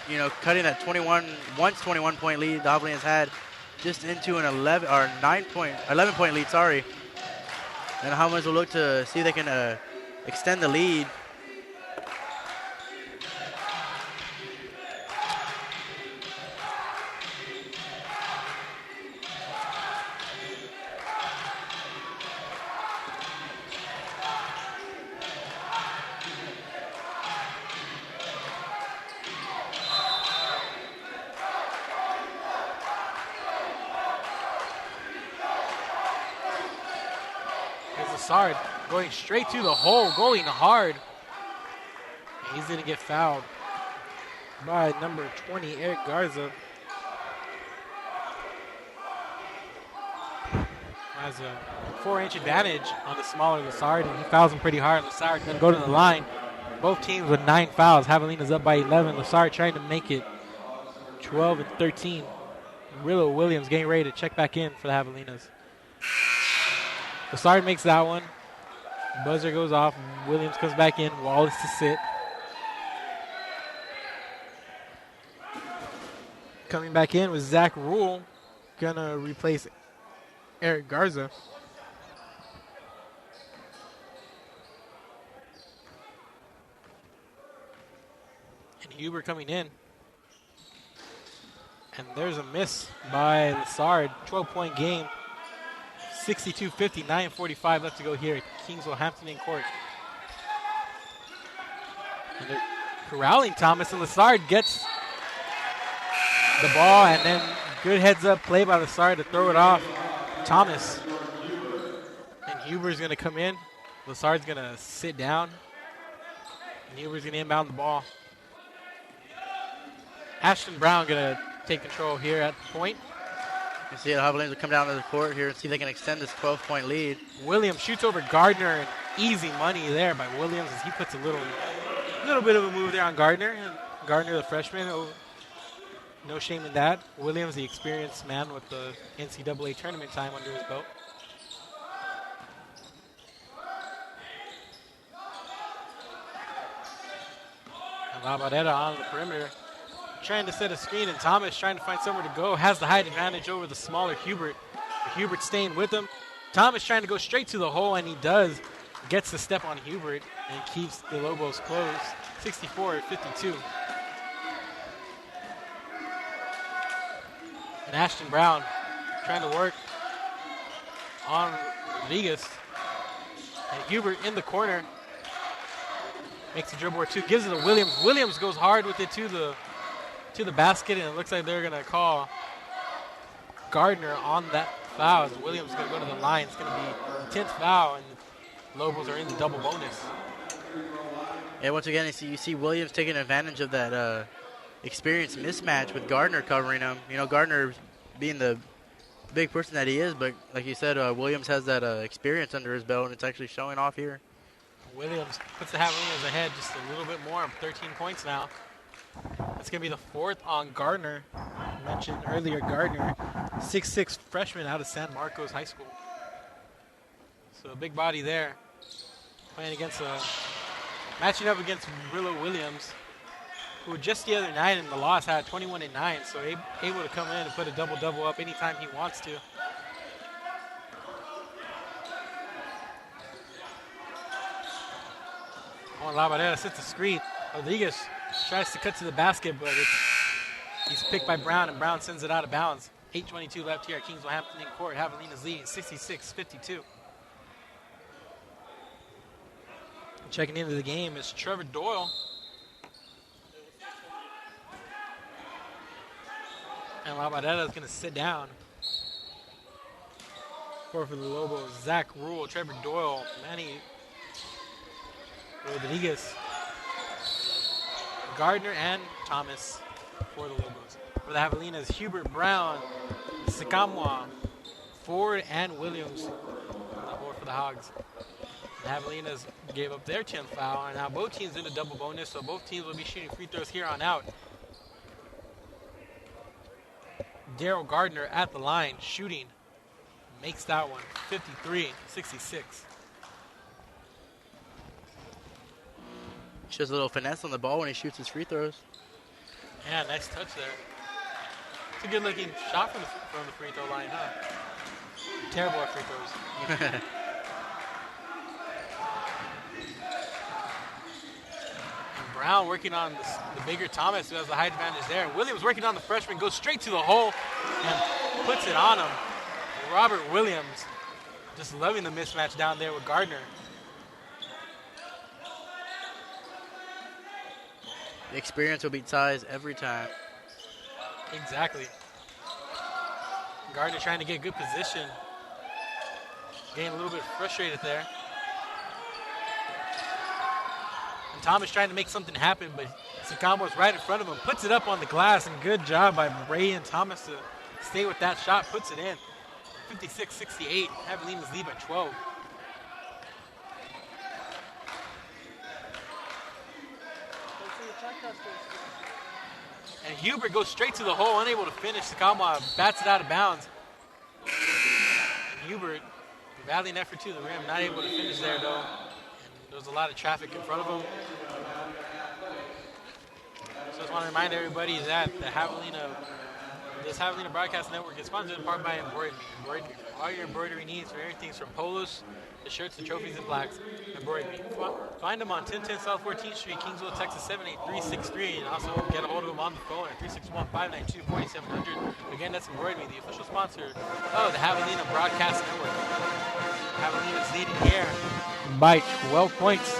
you know, cutting that 21-point lead the Javelinas had just into an 11-point lead. Sorry, and the Javelinas will look to see if they can extend the lead. Lassard going straight to the hole, going hard. And he's going to get fouled by number 20, Eric Garza. Has a 4-inch advantage on the smaller Lassard, and he fouls him pretty hard. Lassard going to go to the line. Both teams with 9 fouls. Javelinas up by 11. Lassard trying to make it 12 and 13. Willow Williams getting ready to check back in for the Javelinas. Lassard makes that one. Buzzer goes off. Williams comes back in. Wallace to sit. Coming back in with Zach Rule. Gonna replace Eric Garza. And Huber coming in. And there's a miss by Lassard. 12-point game. 62-50, 9:45 left to go here at Kingsville Hampton Inn Court. And they're corralling Thomas, and Lassard gets the ball, and then good heads-up play by Lassard to throw it off Thomas. And Huber's going to come in. Lassard's going to sit down. And Huber's going to inbound the ball. Ashton Brown going to take control here at the point. You see the Javelinas will come down to the court here and see if they can extend this 12-point lead. Williams shoots over Gardner, and easy money there by Williams as he puts a little bit of a move there on Gardner. And Gardner, the freshman, no shame in that. Williams, the experienced man with the NCAA tournament time under his belt. And Labarera on the perimeter, trying to set a screen, and Thomas trying to find somewhere to go. Has the height advantage over the smaller Hubert. Hubert staying with him. Thomas trying to go straight to the hole, and he does. Gets the step on Hubert and keeps the Lobos close. 64-52. And Ashton Brown trying to work on Rodriguez. And Hubert in the corner. Makes a dribble or two. Gives it to Williams. Williams goes hard with it to the basket, and it looks like they're going to call Gardner on that foul. As Williams is going to go to the line. It's going to be 10th foul, and Lobos are in the double bonus. Yeah, once again, you see Williams taking advantage of that experience mismatch with Gardner covering him. You know, Gardner being the big person that he is, but like you said, Williams has that experience under his belt, and it's actually showing off here. Williams puts the Javelinas ahead just a little bit more, 13 points now. That's going to be the fourth on Gardner. I mentioned earlier Gardner, 6'6" freshman out of San Marcos High School. So a big body there. Matching up against Willow Williams, who just the other night in the loss had 21 and 9, so able to come in and put a double-double up anytime he wants to. Labarera sets the screen. Rodriguez tries to cut to the basket, but he's picked by Brown, and Brown sends it out of bounds. 8:22 left here at Kingsville Hampton Inn Court. Javelinas leading 66-52. Checking into the game is Trevor Doyle. And Labarera is going to sit down. For the Lobos, Zach Rule, Trevor Doyle, Manny Rodriguez, Gardner, and Thomas for the Lobos. For the Javelinas, Hubert Brown, Sikamwa, Ford, and Williams on the board for the Hogs. The Javelinas gave up their 10th foul, and now both teams in a double bonus, so both teams will be shooting free throws here on out. Daryl Gardner at the line, shooting. Makes that one, 53-66. Shows a little finesse on the ball when he shoots his free throws. Yeah, nice touch there. It's a good-looking shot from the free throw line, huh? Terrible at free throws. And Brown working on the bigger Thomas, who has the height advantage there. And Williams working on the freshman, goes straight to the hole and puts it on him. Robert Williams just loving the mismatch down there with Gardner. The experience will beat size every time. Exactly. Gardner trying to get good position. Getting a little bit frustrated there. And Thomas trying to make something happen, but Sikamwa's right in front of him. Puts it up on the glass, and good job by Bray and Thomas to stay with that shot. Puts it in. 56-68. Javelinas lead by 12. And Hubert goes straight to the hole, unable to finish. Sikamwa bats it out of bounds. And Hubert, valiant effort to the rim, not able to finish there though. And there was a lot of traffic in front of him. So I just want to remind everybody that the Javelina This Havalina Broadcast Network is sponsored in part by Embroidery. Embroidery. All your embroidery needs for everything from polos to shirts to trophies and plaques. Embroidery. Find them on 1010 South 14th Street, Kingsville, Texas 78363. And also get a hold of them on the phone at 361-592-4700. Again, that's Embroidery, the official sponsor of the Havalina Broadcast Network. Havalina is leading here by 12 points.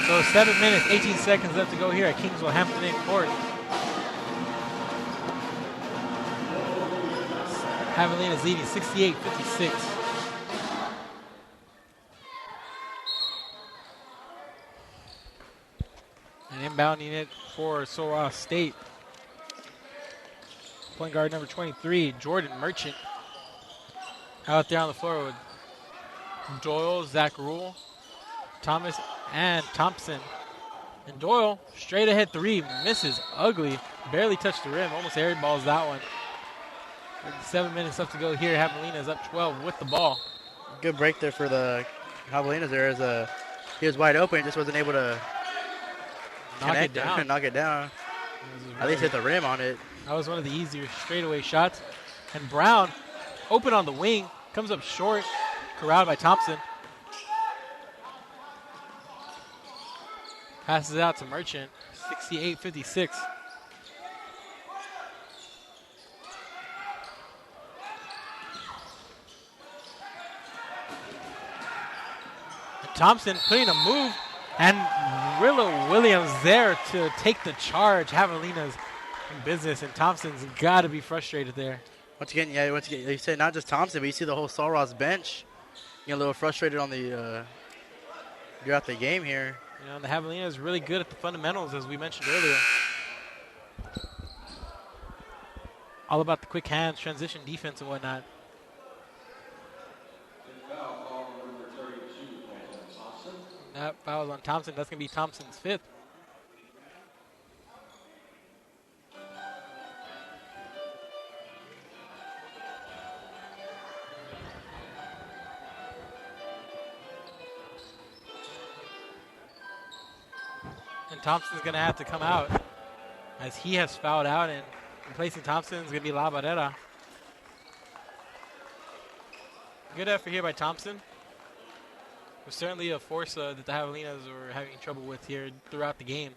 So 7 minutes, 18 seconds left to go here at Kingsville Hampton Inn Court. Havalina is leading 68-56. And inbounding it for Sul State. Point guard number 23, Jordan Merchant. Out there on the floor with Doyle, Zach Rule, Thomas, and Thompson. And Doyle, straight ahead three, misses ugly. Barely touched the rim, almost airballs that one. 7 minutes left to go here. Havalina is up 12 with the ball. Good break there for the Javelinas there. As he was wide open, just wasn't able to Knock it down. knock it down. At least hit the rim on it. That was one of the easier straightaway shots. And Brown, open on the wing, comes up short, corralled by Thompson. Passes it out to Merchant, 68-56. Thompson putting a move, and Rilla Williams there to take the charge. Javelina's in business, and Thompson's got to be frustrated there. Once again, you said not just Thompson, but you see the whole Sul Ross bench getting a little frustrated on the throughout the game here. You know, the Javelina is really good at the fundamentals, as we mentioned earlier. All about the quick hands, transition defense, and whatnot. That foul on Thompson. That's going to be Thompson's fifth. And Thompson's going to have to come out as he has fouled out, and replacing Thompson is going to be La Barrera. Good effort here by Thompson. It was certainly a force that the Javelinas were having trouble with here throughout the game.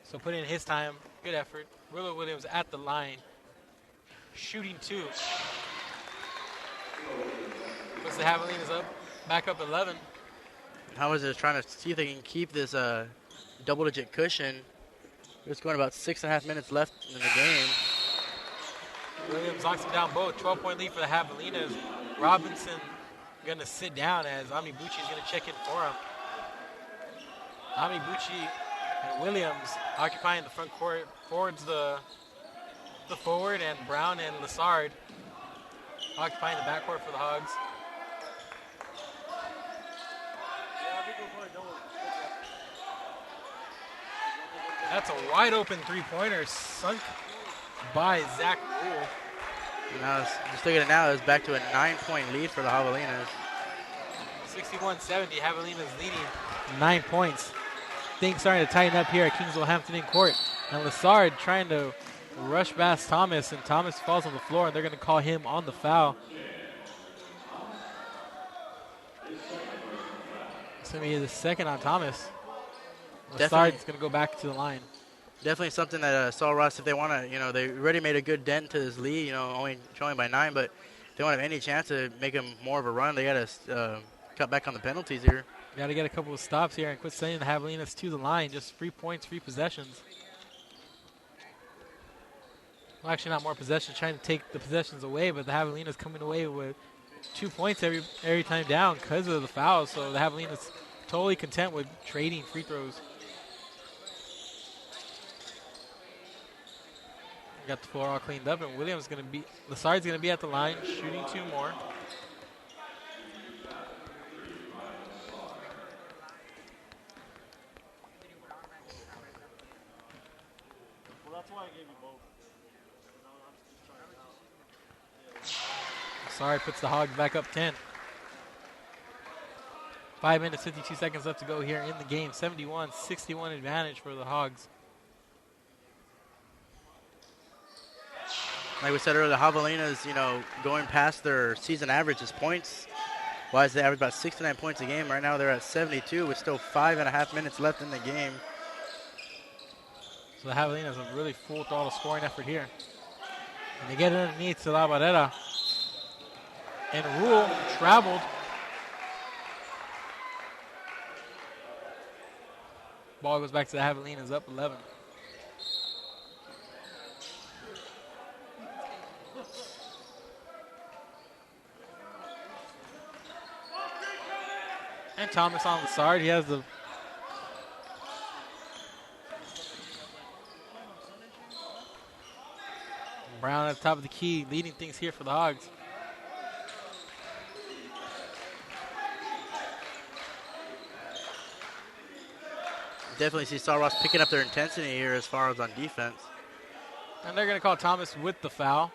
So put in his time. Good effort. Rilla Williams at the line. Shooting two. Puts the Javelinas up. Back up 11. How is it trying to see if they can keep this double-digit cushion? There's going about 6.5 minutes left in the game. Williams knocks him down both. 12-point lead for the Javelinas. Robinson going to sit down as Amibuchi is going to check in for him. Amibuchi and Williams occupying the front court towards the forward, and Brown and Lassard occupying the backcourt for the Hogs. That's a wide open three-pointer sunk by Zach Rule. Now, just look at it now, it's back to a 9-point lead for the Javelinas. 61-70, Javelinas leading 9 points. Things starting to tighten up here at Kingsville Hampton Inn Court. And Lassard trying to rush past Thomas, and Thomas falls on the floor, and they're going to call him on the foul. It's going to be the second on Thomas. Lassard's going to go back to the line. Definitely something that Sul Ross, if they want to, they already made a good dent to this lead, only showing by 9, but if they want to have any chance to make them more of a run, they got to cut back on the penalties here. Got to get a couple of stops here and quit sending the Javelinas to the line. Just 3 points, 3 possessions. Well, actually, not more possessions, trying to take the possessions away, but the Javelinas coming away with 2 points every time down because of the fouls. So the Javelinas totally content with trading free throws. Got the floor all cleaned up, and Lassard's going to be at the line, shooting 2 more. Lassard puts the Hogs back up 10. 5 minutes, 52 seconds left to go here in the game. 71-61 advantage for the Hogs. Like we said earlier, the Javelinas, going past their season averages points. Wise, they average about 69 points a game. Right now they're at 72 with still 5.5 minutes left in the game. So the Javelinas have really full throttle scoring effort here. And they get it underneath to La Barrera. And Rule traveled. Ball goes back to the Javelinas, up 11. And Thomas on Lassard. He has the Brown at the top of the key, leading things here for the Hogs. Definitely see Star Ross picking up their intensity here as far as on defense. And they're going to call Thomas with the foul.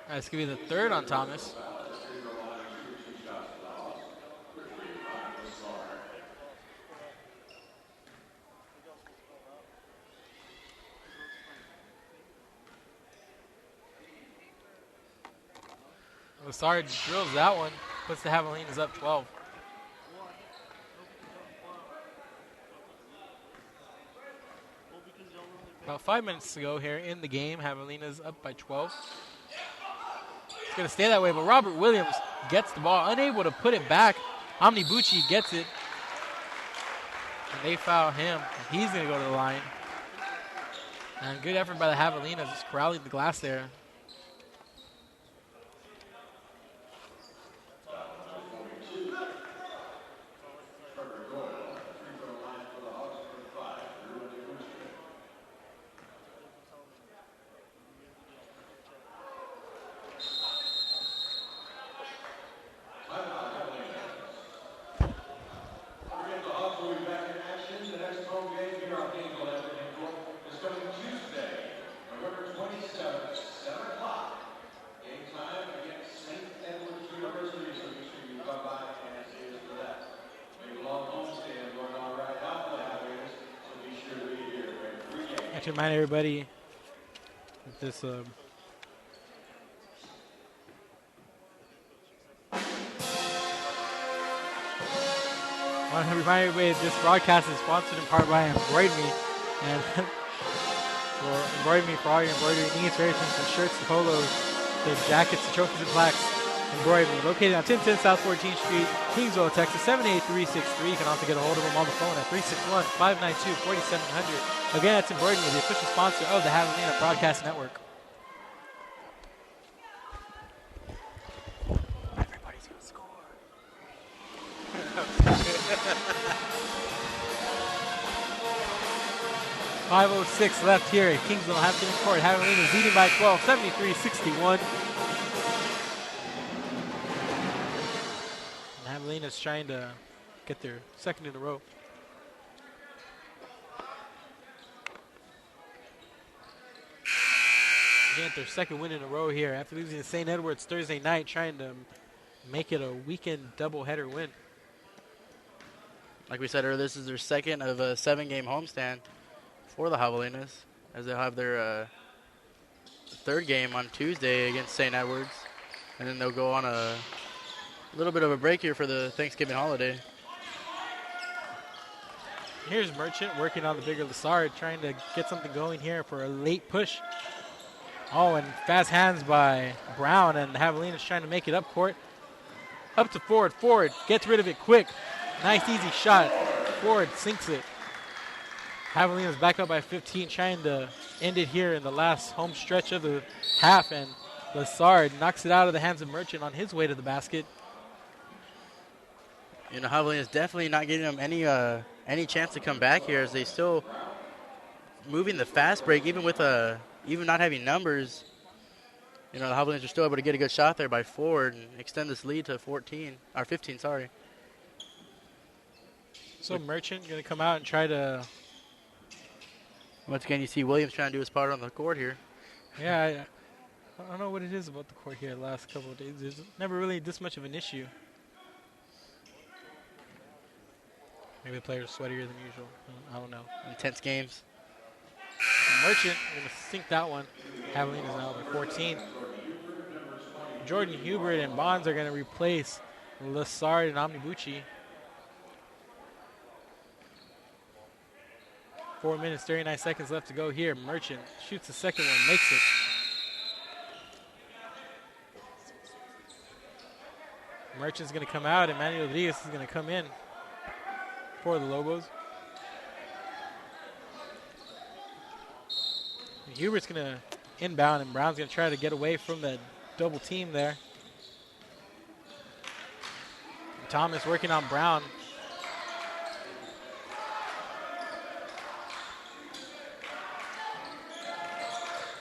That's going to be the third on Thomas. Lassard drills that one, puts the Javelinas up 12. About 5 minutes to go here in the game. Javelinas up by 12. It's going to stay that way, but Robert Williams gets the ball, unable to put it back. Omnibuchi gets it. And they foul him. He's going to go to the line. And good effort by the Javelinas, just corralling the glass there. To remind everybody that this I want to remind everybody that this broadcast is sponsored in part by Embroidery, and for Embroidery for all your embroidery needs, everything from shirts to polos, to jackets, to trophies and plaques. Embroidery, located on 1010 South 14th Street, Kingsville, Texas, 78363. You can also get a hold of them on the phone at 361-592-4700. Again, that's Embroidery, the official sponsor of the Havalina Broadcast Network. Everybody's going to score. 5:06 left here at Kingsville Hampton Court. Havalina is leading by 12, 73-61. Javelina's trying to get their second in a row. Again, their second win in a row here after losing to St. Edward's Thursday night, trying to make it a weekend doubleheader win. Like we said earlier, this is their second of a 7-game homestand for the Javelinas, as they'll have their third game on Tuesday against St. Edward's, and then they'll go on a little bit of a break here for the Thanksgiving holiday. Here's Merchant working on the bigger Lassard, trying to get something going here for a late push. Oh, and fast hands by Brown, and Javelina's trying to make it up court. Up to Ford. Ford gets rid of it quick. Nice, easy shot. Ford sinks it. Javelina's back up by 15, trying to end it here in the last home stretch of the half, and Lassard knocks it out of the hands of Merchant on his way to the basket. You know, Havalina is definitely not giving them any chance to come back here, as they still moving the fast break, even with even not having numbers. You know, the Javelinas are still able to get a good shot there by Ford and extend this lead to 15, sorry. So Merchant going to come out and try to... Once again, you see Williams trying to do his part on the court here. Yeah, I don't know what it is about the court here the last couple of days. There's never really this much of an issue. Maybe the players are sweatier than usual. I don't know. Intense games. Merchant going to sink that one. Javelina's now by 14. Jordan Hubert and Bonds are going to replace Lassard and Omnibuchi. 4 minutes, 39 seconds left to go here. Merchant shoots the second one, makes it. Merchant's going to come out, and Manny Rodriguez is going to come in for the Lobos. Hubert's going to inbound, and Brown's going to try to get away from that double team there. Thomas working on Brown.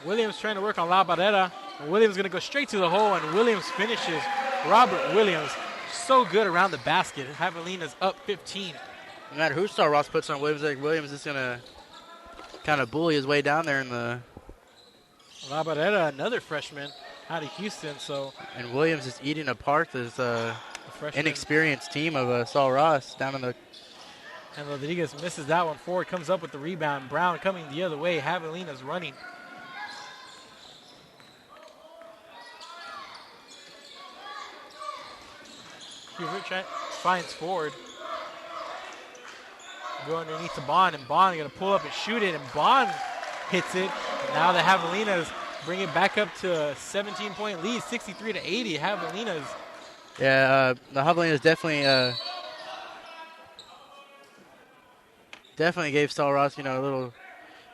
Williams trying to work on La Barrera. And Williams going to go straight to the hole, and Williams finishes. Robert Williams, so good around the basket. Javelina's up 15. No matter who Star Ross puts on Williams, like Williams is going to kind of bully his way down there in the... La Barrera, another freshman out of Houston. And Williams is eating apart this inexperienced team of Saul Ross down in the... And Rodriguez misses that one. Ford comes up with the rebound. Brown coming the other way. Javelina's running. Hubert finds Ford. Go underneath to Bond, and Bond going to pull up and shoot it, and Bond hits it. And now the Javelinas bring it back up to a 17-point lead, 63-80. Javelinas. Yeah, the Javelinas definitely gave Saul Ross, a little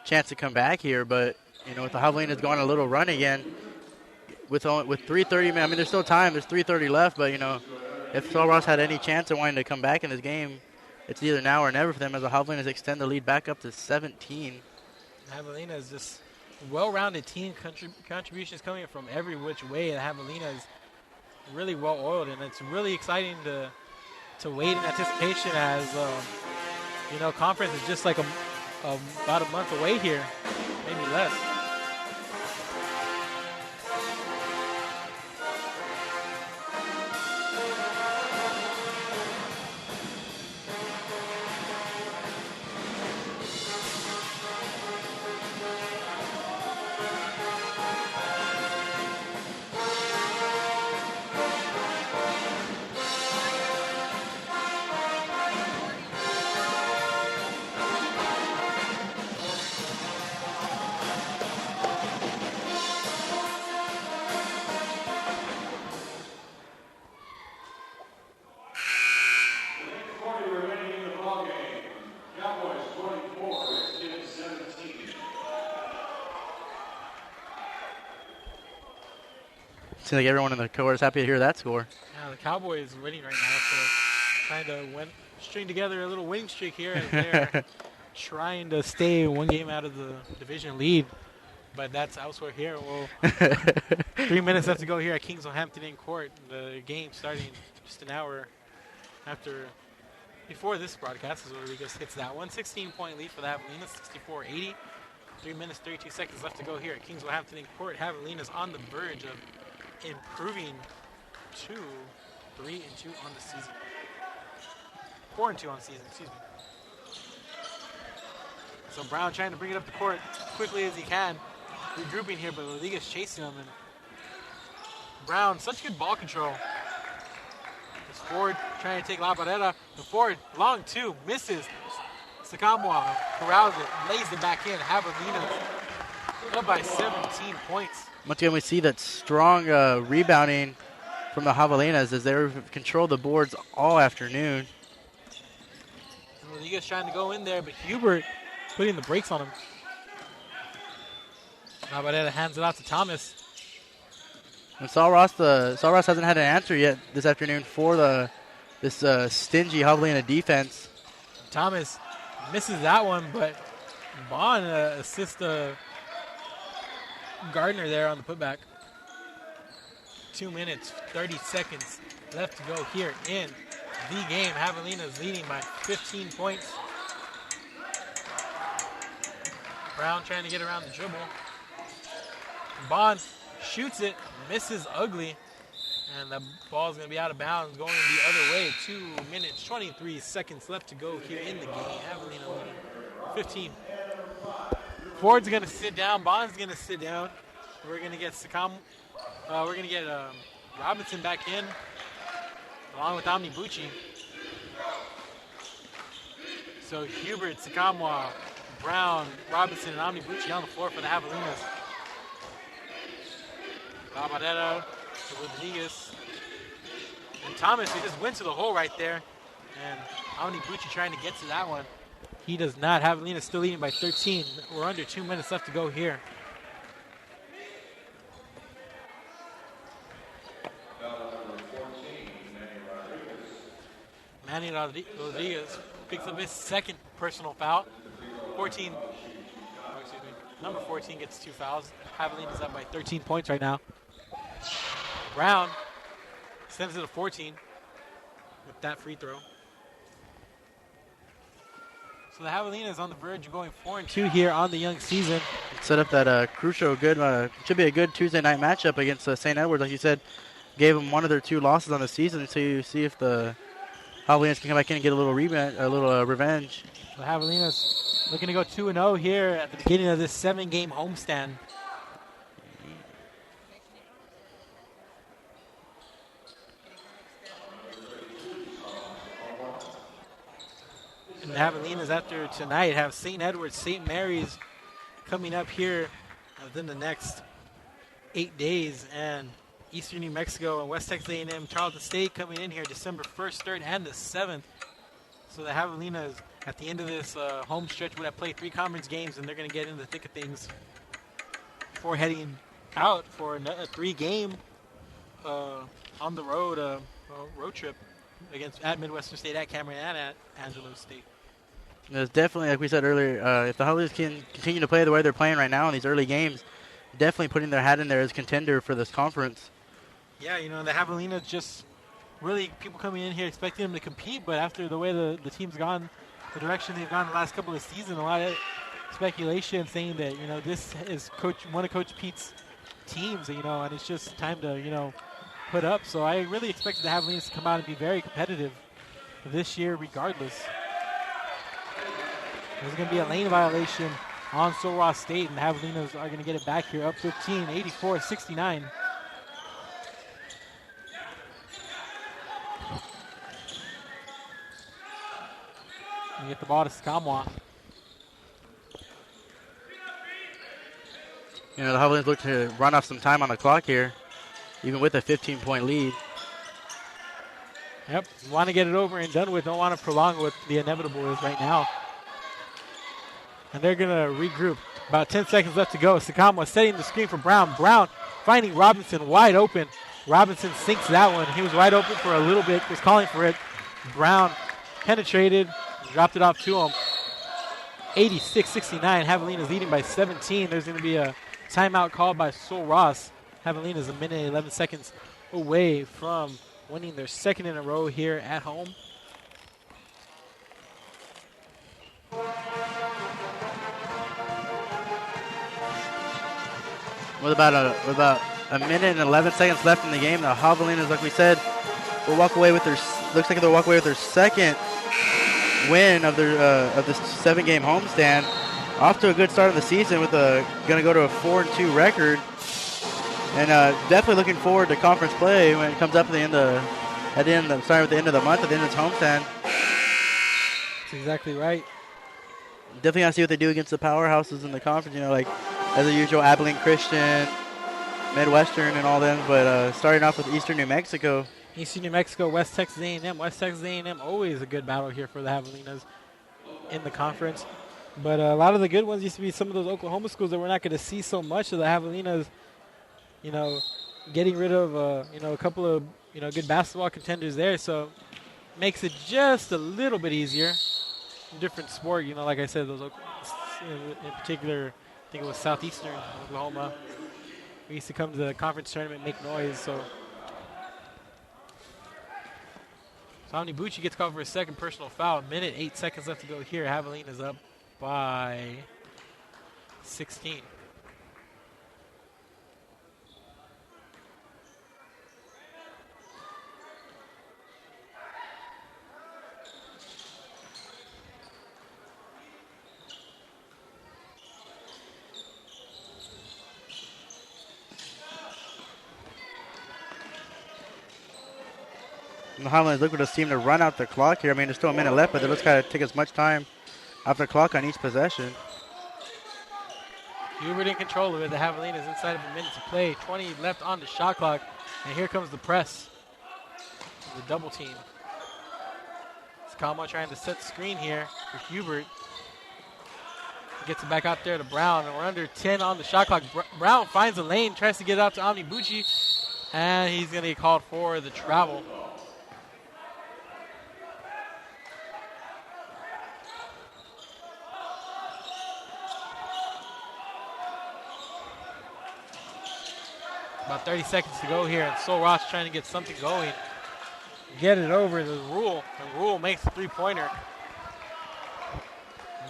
chance to come back here, but with the Javelinas going on a little run again, with 3:30, man, I mean, there's still time. There's 3:30 left, but if Saul Ross had any chance of wanting to come back in this game, it's either now or never for them, as the Javelinas extend the lead back up to 17. Javelina is just well-rounded team, contributions coming from every which way. The Javelina is really well-oiled, and it's really exciting to wait in anticipation as, conference is just like about a month away here, maybe less. Seems like everyone in the court is happy to hear that score. Yeah, the Cowboys winning right now, so trying to string together a little winning streak here, and they're trying to stay one game out of the division lead, but that's elsewhere here. Well, 3 minutes left to go here at Kingsville Hampton Inn Court. The game starting just an hour before this broadcast is where Rodriguez hits that one. 16-point lead for the Javelinas, 64-80. 3 minutes, 32 seconds left to go here at Kingsville Hampton Inn Court. Javelinas on the verge of improving to 3-2 on the season. 4-2 on the season, excuse me. So Brown trying to bring it up the court quickly as he can. Regrouping here, but Rodriguez chasing him. And Brown, such good ball control. It's Ford trying to take La Barrera. The Ford, long two, misses. Sakamwa corrals it, lays it back in. Javelina up by 17 points. Once again, we see that strong rebounding from the Javelinas as they've controlled the boards all afternoon. Rodriguez trying to go in there, but Hubert putting the brakes on him. Navarrete hands it out to Thomas. And Saul Ross hasn't had an answer yet this afternoon for this stingy Javelina defense. Thomas misses that one, but Bond assists Gardner there on the putback. 2 minutes, 30 seconds left to go here in the game. Javelina's leading by 15 points. Brown trying to get around the dribble. Bond shoots it, misses ugly, and the ball's going to be out of bounds going the other way. 2 minutes, 23 seconds left to go here in the game. Javelina leading 15. Ford's going to sit down. Bond's going to sit down. We're going to get Robinson back in, along with Omni Bucci. So Hubert, Sakamwa, Brown, Robinson, and Omni Bucci on the floor for the Javelinas. Navarrete to Rodriguez. And Thomas, he just went to the hole right there. And Omni Bucci trying to get to that one. He does not. Javelina still leading by 13. We're under 2 minutes left to go here. Manny Rodriguez picks up his second personal foul. Number 14 gets 2 fouls. Javelina's up by 13 points right now. Brown sends it to 14 with that free throw. So the Javelina is on the verge of going 4-2 here on the young season. Set up that crucial should be a good Tuesday night matchup against St. Edwards. Like you said, gave them one of their 2 losses on the season. So you see if the Javelinas can come back in and get a little revenge. The Javelinas looking to go 2-0 here at the beginning of this 7-game homestand. And the Javelinas after tonight have St. Edwards, St. Mary's coming up here within the next 8 days, and Eastern New Mexico and West Texas A&M, Charlton State coming in here December 1st, 3rd, and the 7th. So the Javelinas at the end of this home stretch would have played 3 conference games, and they're going to get into the thick of things before heading out for a 3-game on the road road trip at Midwestern State, at Cameron, and at Angelo State. There's definitely, like we said earlier, if the Javelinas can continue to play the way they're playing right now in these early games, definitely putting their hat in there as contender for this conference. Yeah, the Javelinas just really people coming in here expecting them to compete, but after the way the team's gone, the direction they've gone the last couple of seasons, a lot of speculation saying that, this is one of Coach Pete's teams, and it's just time to, put up. So I really expected the Javelinas to come out and be very competitive this year regardless. There's going to be a lane violation on Sul Ross State, and the Javelinas are going to get it back here up 15, 84-69. And get the ball to Sakamwa. The Javelinas look to run off some time on the clock here, even with a 15-point lead. Yep, want to get it over and done with. Don't want to prolong what the inevitable is right now. And they're going to regroup. About 10 seconds left to go. Sakamwa setting the screen for Brown. Brown finding Robinson wide open. Robinson sinks that one. He was wide open for a little bit, was calling for it. Brown penetrated, dropped it off to him. 86-69. Javelinas leading by 17. There's going to be a timeout called by Sul Ross. Javelinas a minute and 11 seconds away from winning their second in a row here at home. With about a minute and 11 seconds left in the game, the Javelinas, like we said, will walk away with looks like they'll walk away with their second win of this 7-game homestand. Off to a good start of the season with going to go to a 4-2 record, and definitely looking forward to conference play when it comes up at the end of the month, at the end of this homestand. That's exactly right. Definitely got to see what they do against the powerhouses in the conference. Like as usual, Abilene Christian, Midwestern, and all them. But starting off with Eastern New Mexico. Eastern New Mexico, West Texas A&M. West Texas A&M always a good battle here for the Javelinas in the conference. But a lot of the good ones used to be some of those Oklahoma schools that we're not going to see so much of the Javelinas, getting rid of, a couple of, good basketball contenders there. So makes it just a little bit easier. Different sport, like I said, those in particular, I think it was Southeastern Oklahoma. We used to come to the conference tournament, make noise. So Omni Bucci gets called for a second personal foul. A minute, 8 seconds left to go here. Javelina's up by 16. The Javelinas look for the team to run out the clock here. I mean, there's still a minute left, but they just got to take as much time off the clock on each possession. Hubert in control of it. The Javelinas inside of a minute to play. 20 left on the shot clock. And here comes the press. The double team. Calmo trying to set the screen here for Hubert. Gets it back out there to Brown. And we're under 10 on the shot clock. Brown finds a lane, tries to get it out to Omni Bucci. And he's going to get called for the travel. About 30 seconds to go here, and Sol Ross trying to get something going. Get it over to Rule, and Rule makes a three-pointer.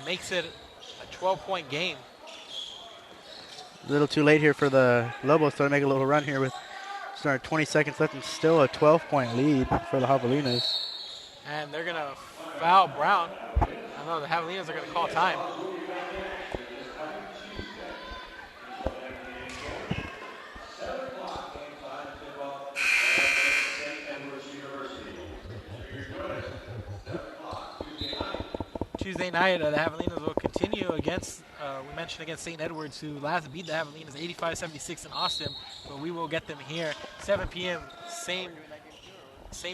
Makes it a 12-point game. A little too late here for the Lobos to make a little run here with just under 20 seconds left and still a 12-point lead for the Javelinas. And they're going to foul Brown. I know the Javelinas are going to call time. Tuesday night, the Javelinas will continue against, we mentioned against St. Edwards, who last beat the Javelinas 85-76 in Austin, but we will get them here, 7 p.m., same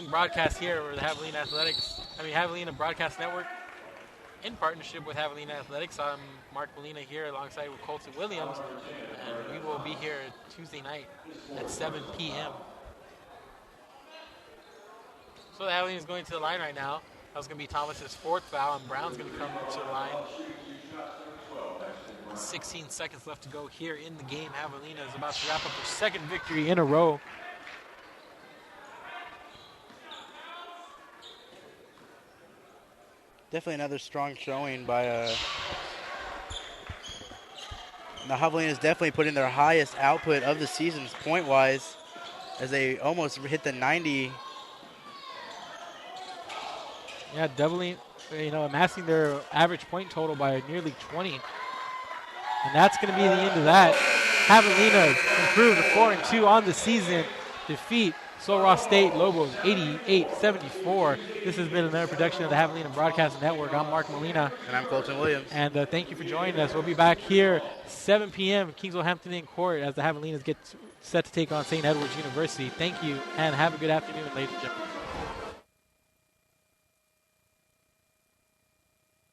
broadcast here where the Javelina Broadcast Network, in partnership with Javelina Athletics. I'm Mark Molina here alongside with Colton Williams, and we will be here Tuesday night at 7 p.m. So the Javelina is going to the line right now. That was going to be Thomas's fourth foul, and Brown's going to come to the line. 16 seconds left to go here in the game. Javelina is about to wrap up her second victory in a row. Definitely another strong showing by the Javelinas definitely put in their highest output of the season point-wise as they almost hit the 90. Yeah, doubling, amassing their average point total by nearly 20. And that's going to be the end of that. Javelinas improved to 4-2 on the season. Defeat Sol Ross State Lobos 88-74. This has been another production of the Javelina Broadcast Network. I'm Mark Molina. And I'm Colton Williams. And thank you for joining us. We'll be back here 7 p.m. Kingsville Hampton Inn Court as the Javelinas get set to take on St. Edwards University. Thank you, and have a good afternoon, ladies and gentlemen.